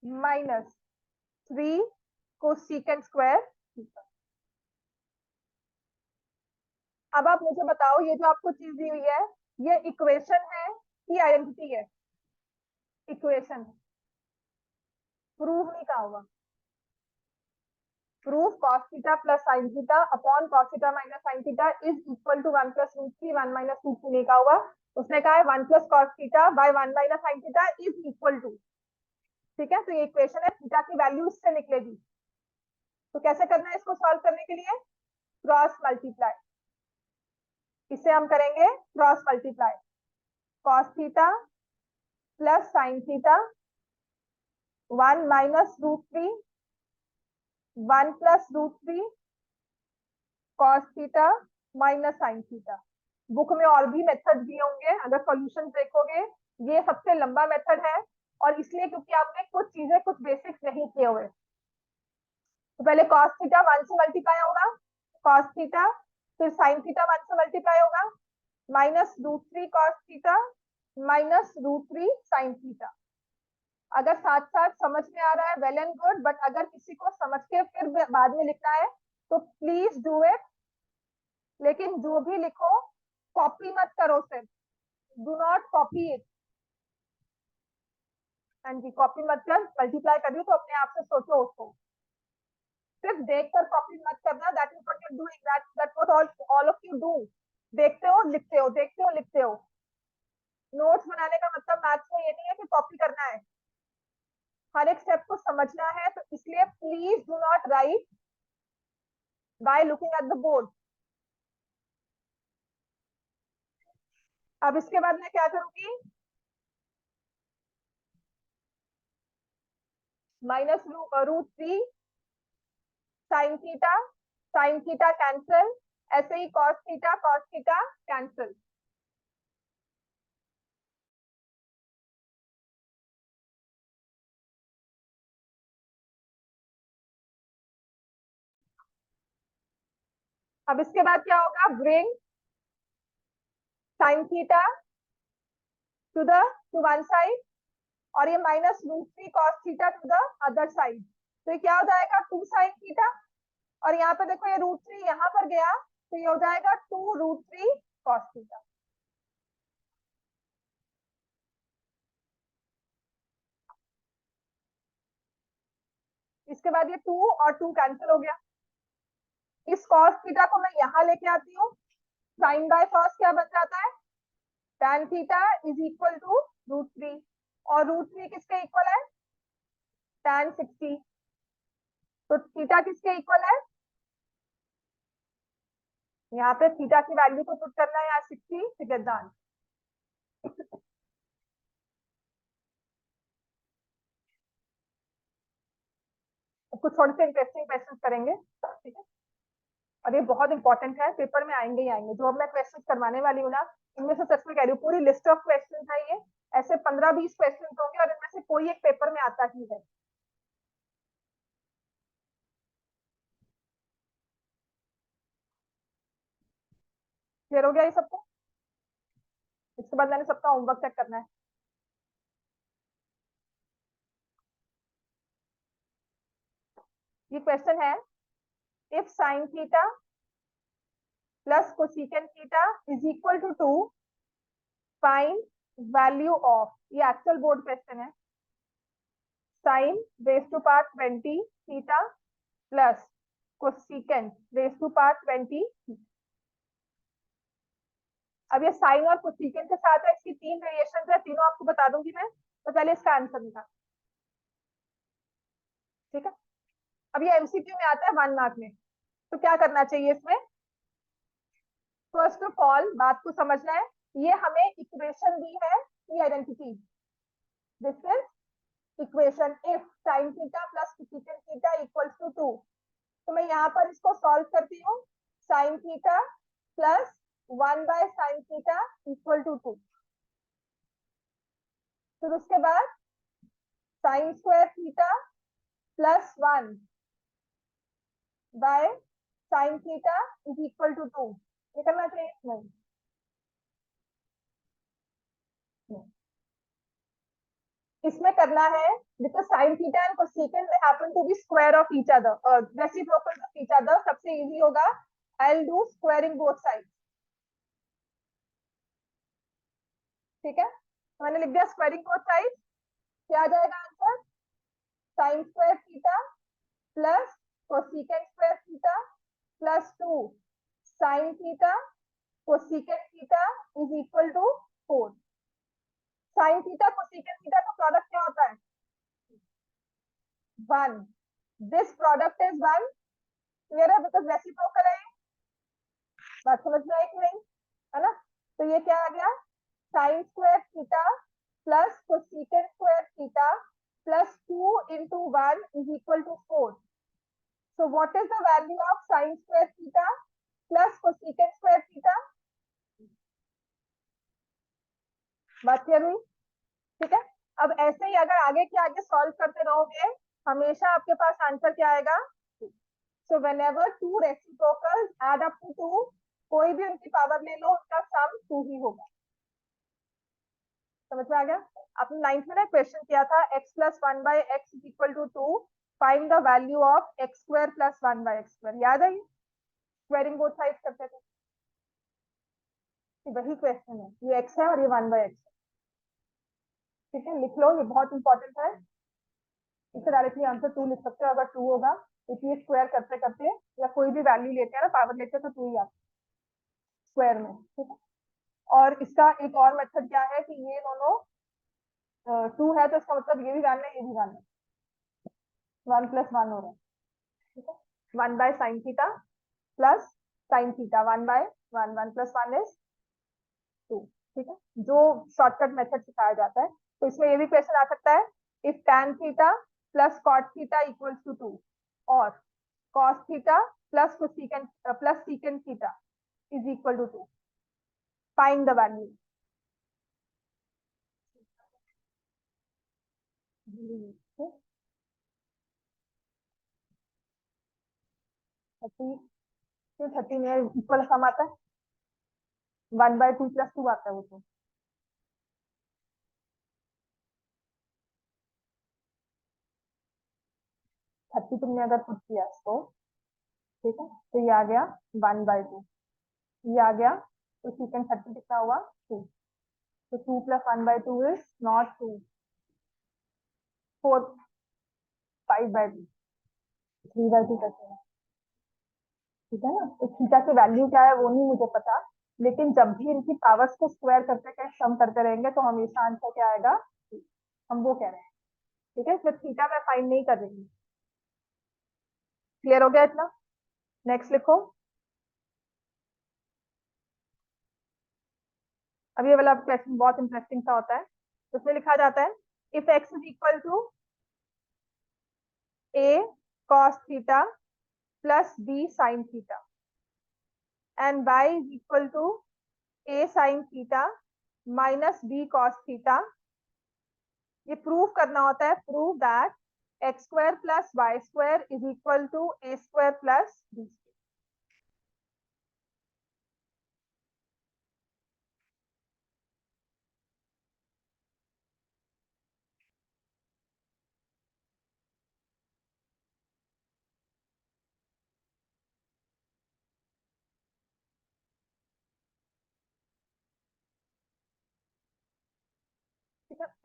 [SPEAKER 1] minus 3 cosec²। अब आप मुझे बताओ, ये जो आपको चीज दी हुई है, ये इक्वेशन है कि आइडेंटिटी है? इक्वेशन। प्रूव नहीं कहा होगा। Proof cos theta plus sin theta upon cos theta minus sin theta is equal to 1 + √3 1 - √3 नहीं कहा होगा। उसने कहा है 1 + cos theta by 1 - sin theta is equal to. ठीक है, तो ये इक्वेशन है, थीटा की वैल्यू इससे निकलेगी। तो कैसे करना है इसको सॉल्व करने के लिए? Cross multiply. इसे हम करेंगे cross multiply. cos theta plus sin theta 1 - √3 1 + √3 cos theta minus sin theta. Book में और भी मेथड दिए होंगे, अगर सॉल्यूशन देखोगे ये सबसे लंबा मेथड है, और इसलिए क्योंकि आपने कुछ चीजें, कुछ बेसिक्स नहीं किए हुए। तो पहले cos थीटा 1 से मल्टीप्लाई होगा, cos थीटा, फिर sin थीटा 1 से मल्टीप्लाई होगा, -√3 cos theta minus √3 sin theta. अगर साथ साथ समझ में आ रहा है, वेल एंड गुड, बट अगर किसी को समझ के फिर बाद में लिखना है तो प्लीज डू इट। लेकिन जो भी लिखो कॉपी मत करो, सिर्फ डू नॉट कॉपी इट। हाँ जी, कॉपी मत कर। मल्टीप्लाई कर रही हो तो अपने आप से सोचो उसको, सिर्फ देख कर कॉपी मत करना। That is what you doing, that's what all of you do. देखते हो लिखते हो, देखते हो लिखते हो। नोट्स बनाने का मतलब मैथ्स में ये नहीं है कि कॉपी करना है, हर एक स्टेप को समझना है। तो इसलिए please do not right by looking at the board. अब इसके बाद मैं क्या करूंगी, माइनस √3 साइन थीटा कैंसिल, ऐसे ही कॉस थीटा कैंसिल। अब इसके बाद क्या होगा, bring sine theta two one side, और ये -√3 cos theta two the other side. तो ये क्या हो जाएगा, 2 साइन थीटा, और यहाँ पे देखो ये √3 यहाँ पर गया, तो ये हो जाएगा 2√3 कॉस थीटा। इसके बाद ये 2 और 2 कैंसिल हो गया। इस कॉस थीटा को मैं यहाँ लेके आती हूँ, साइन बाय कॉस क्या बन जाता है, tan theta is equal to √3, और √3 किसके इक्वल है, tan 60। तो थीटा किसके इक्वल है, यहाँ पे थीटा की वैल्यू को पुट करना है, यहाँ 60 to get the answer। कुछ थोड़े से इंटरेस्टिंग क्वेश्चन करेंगे, ठीक है। और ये बहुत इंपॉर्टेंट है, पेपर में आएंगे ही आएंगे। जो अब मैं क्वेश्चन करवाने वाली हूँ ना, इनमें से सच में कह रही हूँ, पूरी लिस्ट ऑफ क्वेश्चन है ये, ऐसे 15-20 क्वेश्चन होंगे, और इनमें से कोई एक पेपर में आता ही है। क्लियर हो गया ये सबको। इसके बाद मैंने सबका होमवर्क चेक करना है। ये क्वेश्चन है, if sine theta plus cosecant theta is equal to 2, find value of, ये एक्चुअल बोर्ड क्वेश्चन है, sine raise to power 20 theta plus cosecant raise to power 20। अब ये साइन और कोसेकेंट के साथ है, इसकी 3 वेरिएशन है, तीनों आपको बता दूंगी मैं, तो पहले इसका आंसर निकाल, ठीक है। अब ये एमसीक्यू में आता है 1 मार्क में, तो क्या करना चाहिए इसमें, फर्स्ट ऑफ ऑल बात को समझना है, ये हमें इक्वेशन दी है, ये identity, this is equation, if sin theta plus cosecant theta equals to 2। तो मैं यहाँ पर इसको सॉल्व करती हूँ, sin theta plus 1/sin theta equal to 2। फिर उसके बाद sin square theta plus 1/sin theta is equal to 2। ये करना चाहिए, नहीं, इसमें करना है, because sin theta and cosecant they happen to be square of each other, reciprocal of each other. सबसे इजी होगा, I will do squaring both sides, ठीक है। तो मैंने लिख दिया स्क्वायरिंग बोथ साइड्स, क्या आ जाएगा answer, sin square theta plus cosecant square theta plus 2 sin theta cosecant theta is equal to 4। sin theta cosecant theta का प्रोडक्ट क्या होता है, 1, दिस प्रोडक्ट इज 1। क्लियर है, बिकॉज रेसिप्रोकल है, बात समझ में आई कि नहीं, है ना। तो ये क्या आ गया, sin square theta plus cosecant square theta plus 2 into 1 is equal to 4। So what is the value of sin square theta plus cosecant square theta? बात क्लियर हुई, ठीक है। अब ऐसे ही अगर आगे के आगे सॉल्व करते रहोगे, हमेशा आपके पास आंसर क्या आएगा, सो whenever two reciprocals add up to 2, कोई भी उनकी पावर ले लो, उसका सम 2 ही होगा। समझ में आ गया। आपने 9th में ना क्वेश्चन किया था, x plus 1/x is equal to 2, find the value of x square plus 1/x², याद है, स्क्वायरिंग बोथ साइड्स करते थे, वही क्वेश्चन है, ये x है और ये 1/x है, ठीक है। लिख लो, ये बहुत इंपॉर्टेंट है, इससे डायरेक्टली आंसर 2 लिख सकते हो, अगर 2 होगा, क्योंकि स्क्वायर करते करते या कोई भी वैल्यू लेते हैं ना, पावर लेते हैं, तो 2 ही आता है। स्क्वायर में, ठीक है। और इसका एक और मेथड क्या है कि ये दोनों 2 है तो इसका मतलब ये भी 1 है, ये भी 1 है, 1 + 1 हो रहा है, ठीक है। 1/sin theta plus sin theta, 1/1, 1 + 1 is 2, ठीक है, जो शॉर्टकट मेथड सिखाया जाता है। तो इसमें ये भी क्वेश्चन आ सकता है, if tan theta plus cot theta equals to 2 और cos theta plus secant theta is equal to 2, find the value. क्यों 30 में इक्वल सम आता है, 1/2 + 2 आता है वो तो। थर्टी तुमने अगर पुट किया इसको, ठीक है, तो ये आ गया 1/2, ये आ गया, तो secant 30 कितना हुआ 2, तो 2 + 1/2 इज नॉट 2, 4, 5/2, 3/2 कैसे है, ठीक है ना। तो थीटा की वैल्यू क्या है वो नहीं मुझे पता, लेकिन जब भी इनकी पावर्स को स्क्वायर करते कहीं सम करते रहेंगे तो हमेशा आंसर क्या आएगा, हम वो कह रहे हैं, ठीक है। इसमें थीटा मैं फाइंड नहीं कर रही हूँ, क्लियर हो गया इतना। नेक्स्ट लिखो। अब ये वाला क्वेश्चन बहुत इंटरेस्टिंग सा होता है, उसमें लिखा जाता है if x is equal to a cos theta plus b sin theta and y is equal to a sin theta minus b cos theta, ये प्रूव करना होता है, prove that x² plus y² is equal to a² plus b।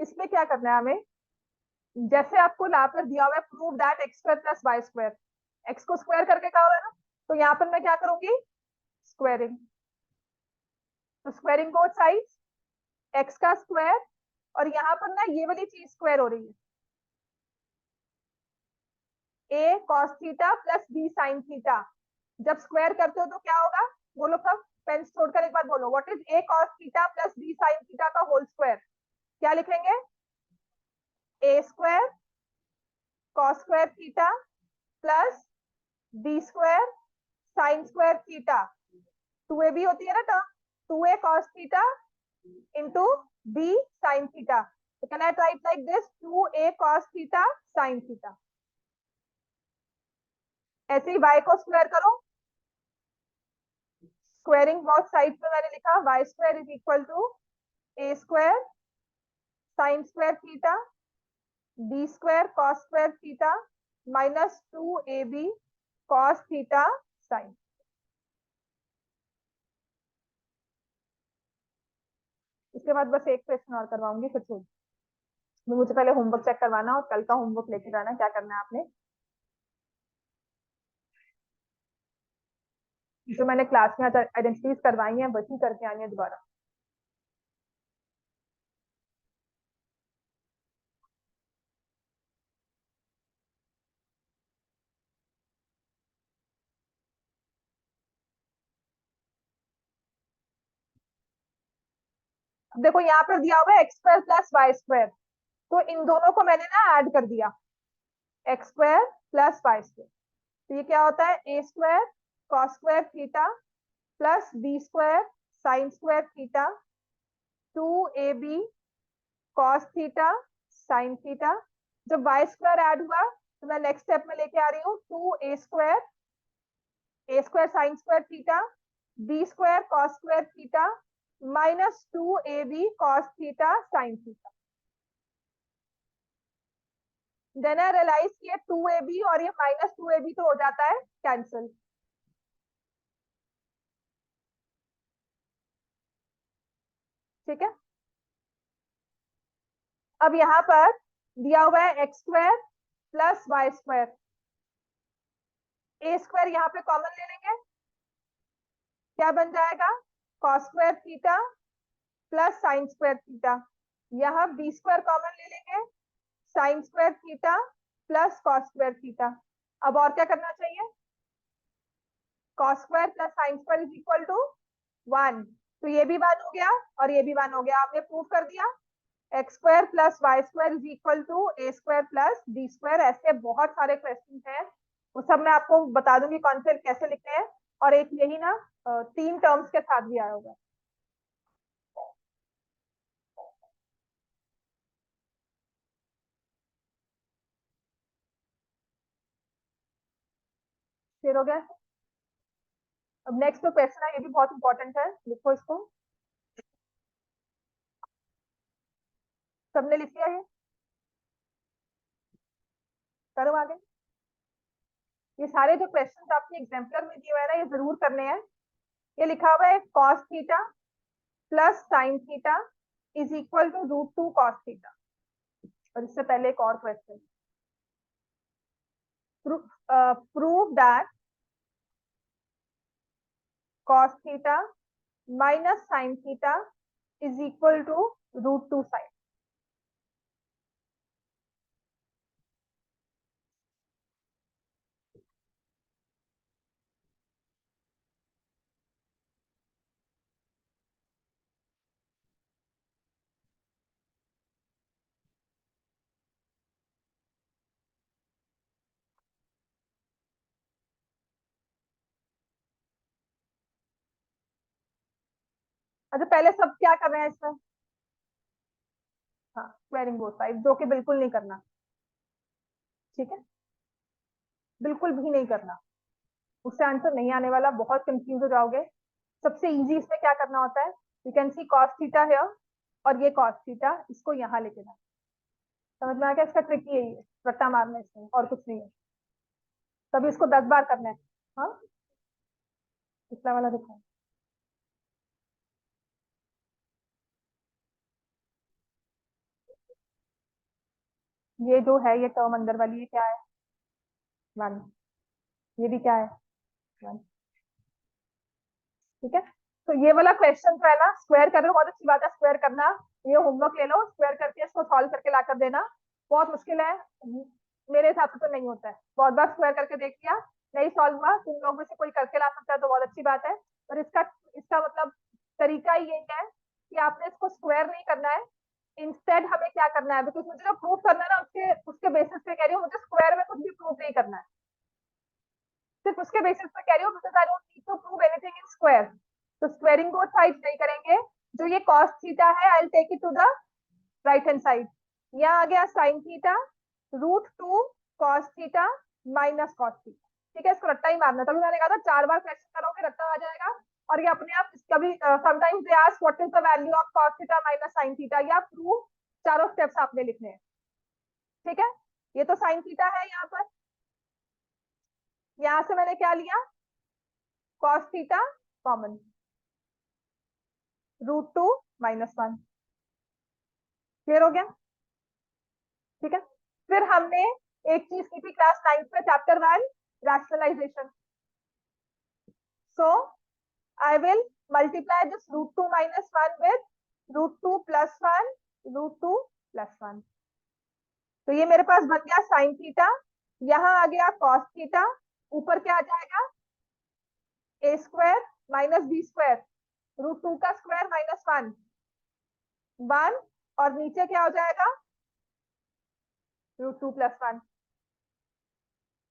[SPEAKER 1] इसमें क्या करना है हमें, जैसे आपको यहाँ पर दिया हुआ है prove that x² plus y², x को स्क्वायर करके कहा हुआ है ना, तो यहाँ पर मैं क्या करूंगी, स्क्वायरिंग, तो स्क्वायरिंग बोथ साइड्स, x का स्क्वायर, और यहाँ पर ना ये वाली चीज स्क्वायर हो रही है, a cos theta plus b sin theta, जब स्क्वायर करते हो तो क्या होगा, बोलो सब, पेन छोड़कर एक बार बोलो, what is a cos theta plus b sin theta का होल स्क्वायर, क्या लिखेंगे, a² cos² theta plus b² sin² theta, 2ab होती है ना term, 2a cos theta into b sin theta, तो can I write like this 2a cos theta sin theta. ऐसे ही y को स्क्वायर करो, स्क्वायरिंग बोथ साइड्स में मैंने लिखा y² is equal to a² sin² theta b² cos² theta minus 2ab cos theta sin। इसके बाद बस एक क्वेश्चन और करवाऊंगी फिर छोड़, मुझे पहले होमवर्क चेक करवाना और कल का होमवर्क लेके जाना, क्या करना है आपने, जो मैंने क्लास में आइडेंटिटीज करवाई हैं वही करके आनी है दोबारा। अब देखो यहाँ पर दिया हुआ है x² प्लस y², तो इन दोनों को मैंने ना ऐड कर दिया, x² प्लस y², तो ये क्या होता है, a² cos² theta plus b² sin² theta 2ab cos theta sin theta. जब y² ऐड हुआ तो मैं नेक्स्ट स्टेप में लेके आ रही हूँ 2a² sin² theta b² cos² theta minus 2ab cos theta sin theta. Then I realise कि ये 2ab और ये माइनस 2ab तो हो जाता है कैंसिल, ठीक है। अब यहाँ पर दिया हुआ है x² प्लस y², a² यहाँ पे कॉमन ले लेंगे, क्या बन जाएगा cos square theta plus sine square theta, यहाँ बी स्क्वायर कॉमन ले लेंगे, sine square theta plus cos square theta. अब और क्या करना चाहिए, cos square plus sine square is equal to 1, तो ये भी 1 हो गया और ये भी 1 हो गया, आपने प्रूव कर दिया। X square plus Y square is equal to A square plus B square. ऐसे बहुत सारे क्वेश्चन हैं, वो सब मैं आपको बता दूंगी कौन से कैसे लिखते हैं। और एक यही ना 3 टर्म्स के साथ भी आया होगा। फिर हो गया। अब नेक्स्ट जो क्वेश्चन है ये भी बहुत इंपॉर्टेंट है, लिखो इसको। सबने लिख लिया ये, करो आगे। ये सारे जो क्वेश्चन आपके एग्जाम्पलर में दिए हुए हैं ना, ये जरूर करने हैं। ये लिखा हुआ है cos theta plus sine theta is equal to √2 cos theta. और इससे पहले एक और question, prove that cos theta minus sine theta is equal to √2 sine. अच्छा पहले सब क्या कर रहे हैं इसमें, हाँ स्क्वायरिंग बोथ साइड, जो कि बिल्कुल नहीं करना, ठीक है, बिल्कुल भी नहीं करना, उससे आंसर नहीं आने वाला, बहुत कंफ्यूज हो जाओगे। सबसे इजी इसमें क्या करना होता है, you can see cos theta है और ये कॉस थीटा, इसको यहाँ लेके जाना। समझ में आ गया, इसका ट्रिक यही है, रट्टा मारना इसमें और कुछ नहीं है। तभी इसको 10 बार करना है। हाँ पिछला वाला देखो, ये जो है ये टर्म अंदर वाली ये क्या है, 1, ये भी क्या है 1, ठीक है। तो ये वाला क्वेश्चन जो है ना, स्क्वायर कर रहे हो, बहुत अच्छी बात है स्क्वायर करना, ये होमवर्क ले लो, स्क्वायर करके इसको सॉल्व करके ला कर देना। बहुत मुश्किल है, मेरे हिसाब से तो नहीं होता है, बहुत बार स्क्वायर करके देख लिया, नहीं सॉल्व हुआ, तुम लोग में से कोई करके ला सकता है तो बहुत अच्छी बात है। पर इसका इसका मतलब तरीका यही है कि आपने इसको स्क्वायर नहीं करना है, इंस्टेड हमें क्या करना है, बिकॉज मुझे जो प्रूव करना है ना उसके उसके बेसिस पे कह रही हूँ, मुझे स्क्वायर में कुछ भी प्रूव नहीं करना है, सिर्फ उसके बेसिस पे कह रही हूँ, because I don't need to prove anything in square. तो स्क्वायरिंग बोथ साइड्स नहीं करेंगे, जो ये कॉस थीटा है I will take it to the right hand side, यहाँ आ गया sine theta √2 cos theta minus cos theta, ठीक है, इसको रट्टा ही मारना, तभी मैंने कहा था 4 बार क्वेश्चन करोगे रट्टा आ जाएगा। और ये अपने आप कभी sometimes they ask what is the value of cos theta minus sine theta, या प्रूव, चारों स्टेप्स आपने लिखने हैं, ठीक है। ये तो साइन थीटा है, यहाँ पर यहां से मैंने क्या लिया, कॉस थीटा कॉमन, √2 -1, क्लियर हो गया, ठीक है। फिर हमने एक चीज की थी क्लास 9 में, chapter 1 rationalisation. So I will multiply this √2 -1 with √2 + 1 √2 + 1, तो ये मेरे पास बन गया साइन थीटा, यहाँ आ गया कॉस थीटा, ऊपर क्या आ जाएगा ए स्क्वायर माइनस बी स्क्वायर, √2 का स्क्वायर -1 1, और नीचे क्या हो जाएगा √2 + 1,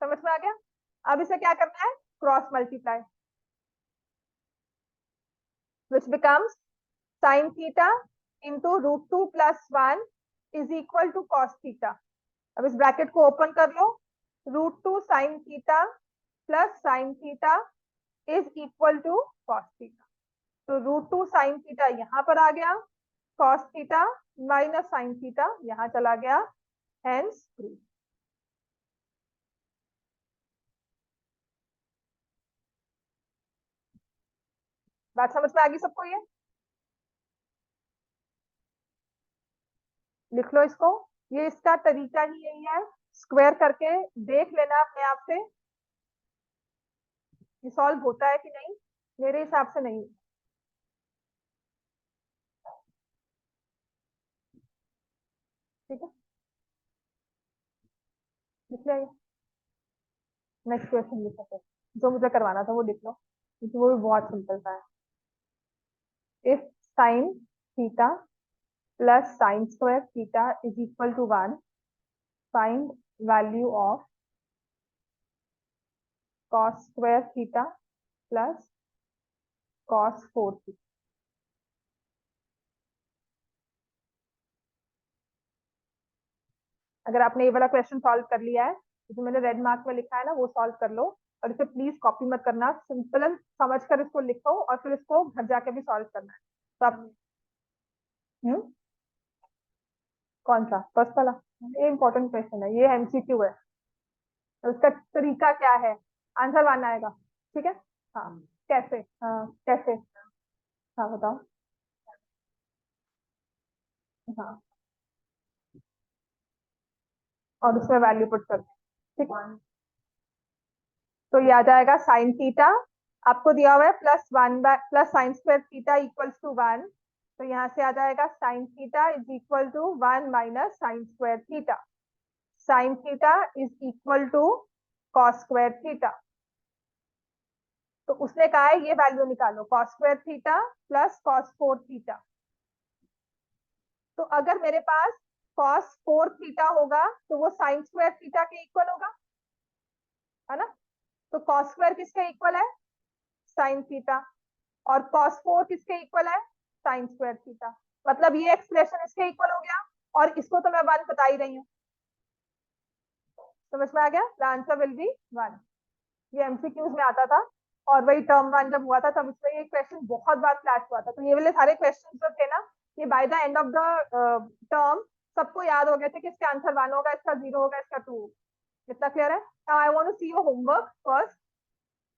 [SPEAKER 1] समझ में आ गया। अब इसे क्या करना है, cross multiply, which becomes sin theta into √2 + 1 is equal to cos theta। अब इस ब्रैकेट को ओपन कर लो, √2 sin theta plus sin theta is equal to cos theta। तो √2 sin theta यहाँ पर आ गया, cos theta minus sin theta यहाँ चला गया, hence proof। बात समझ में आ गई सबको, ये लिख लो इसको, ये इसका तरीका ही यही है, स्क्वायर करके देख लेना अपने आप से ये सॉल्व होता है कि नहीं, मेरे हिसाब से नहीं। इसलिए नेक्स्ट क्वेश्चन लिख सकते, जो मुझे करवाना था वो लिख लो, क्योंकि वो भी बहुत सिंपल था। If sine theta plus sine square theta is equal to 1, find value of cos square theta plus cos 4 theta. अगर आपने ये वाला क्वेश्चन सॉल्व कर लिया है, जो मैंने रेड मार्क में लिखा है ना, वो सॉल्व कर लो, और इसे प्लीज कॉपी मत करना, सिंपल समझ कर इसको लिखो और फिर इसको घर जाके भी सॉल्व करना है। तो आप कौन सा फर्स्ट वाला, ये इंपॉर्टेंट क्वेश्चन है, ये एमसीक्यू है, तो उसका तरीका क्या है, आंसर वन आएगा। ठीक है, हाँ कैसे, हाँ कैसे, हाँ बताओ। हाँ, और उसमें वैल्यू पुट करते हैं। ठीक है, तो ये आ जाएगा साइन थीटा, आपको दिया हुआ है +1 plus sine square theta equals to 1, तो यहाँ से आ जाएगा sine theta is equal to 1 minus sine square theta, sine theta is equal to cos square theta. तो उसने कहा है ये वैल्यू निकालो, cos square theta plus cos 4 theta. तो अगर मेरे पास कॉस 4 थीटा होगा तो वो साइन स्क्वायर थीटा के इक्वल होगा, है ना। तो कॉस स्क्वायर किसके इक्वल है, साइन थीटा, और cos 4 किसके इक्वल है, साइन स्क्वायर थीटा। मतलब ये एक्सप्रेशन इसके इक्वल हो गया, और इसको तो मैं 1 बता ही रही हूँ। समझ में आ गया, द आंसर विल बी 1। ये एमसीक्यूज में आता था, और वही टर्म 1 जब हुआ था तब इसमें ये क्वेश्चन बहुत बार फ्लैश हुआ था। तो ये वाले सारे क्वेश्चन जो थे ना, ये by the end of the term सबको याद हो गए थे कि इसका आंसर 1 होगा, इसका 0 होगा, इसका 2 होगा। इतना क्लियर है। Now I want to see your homework first.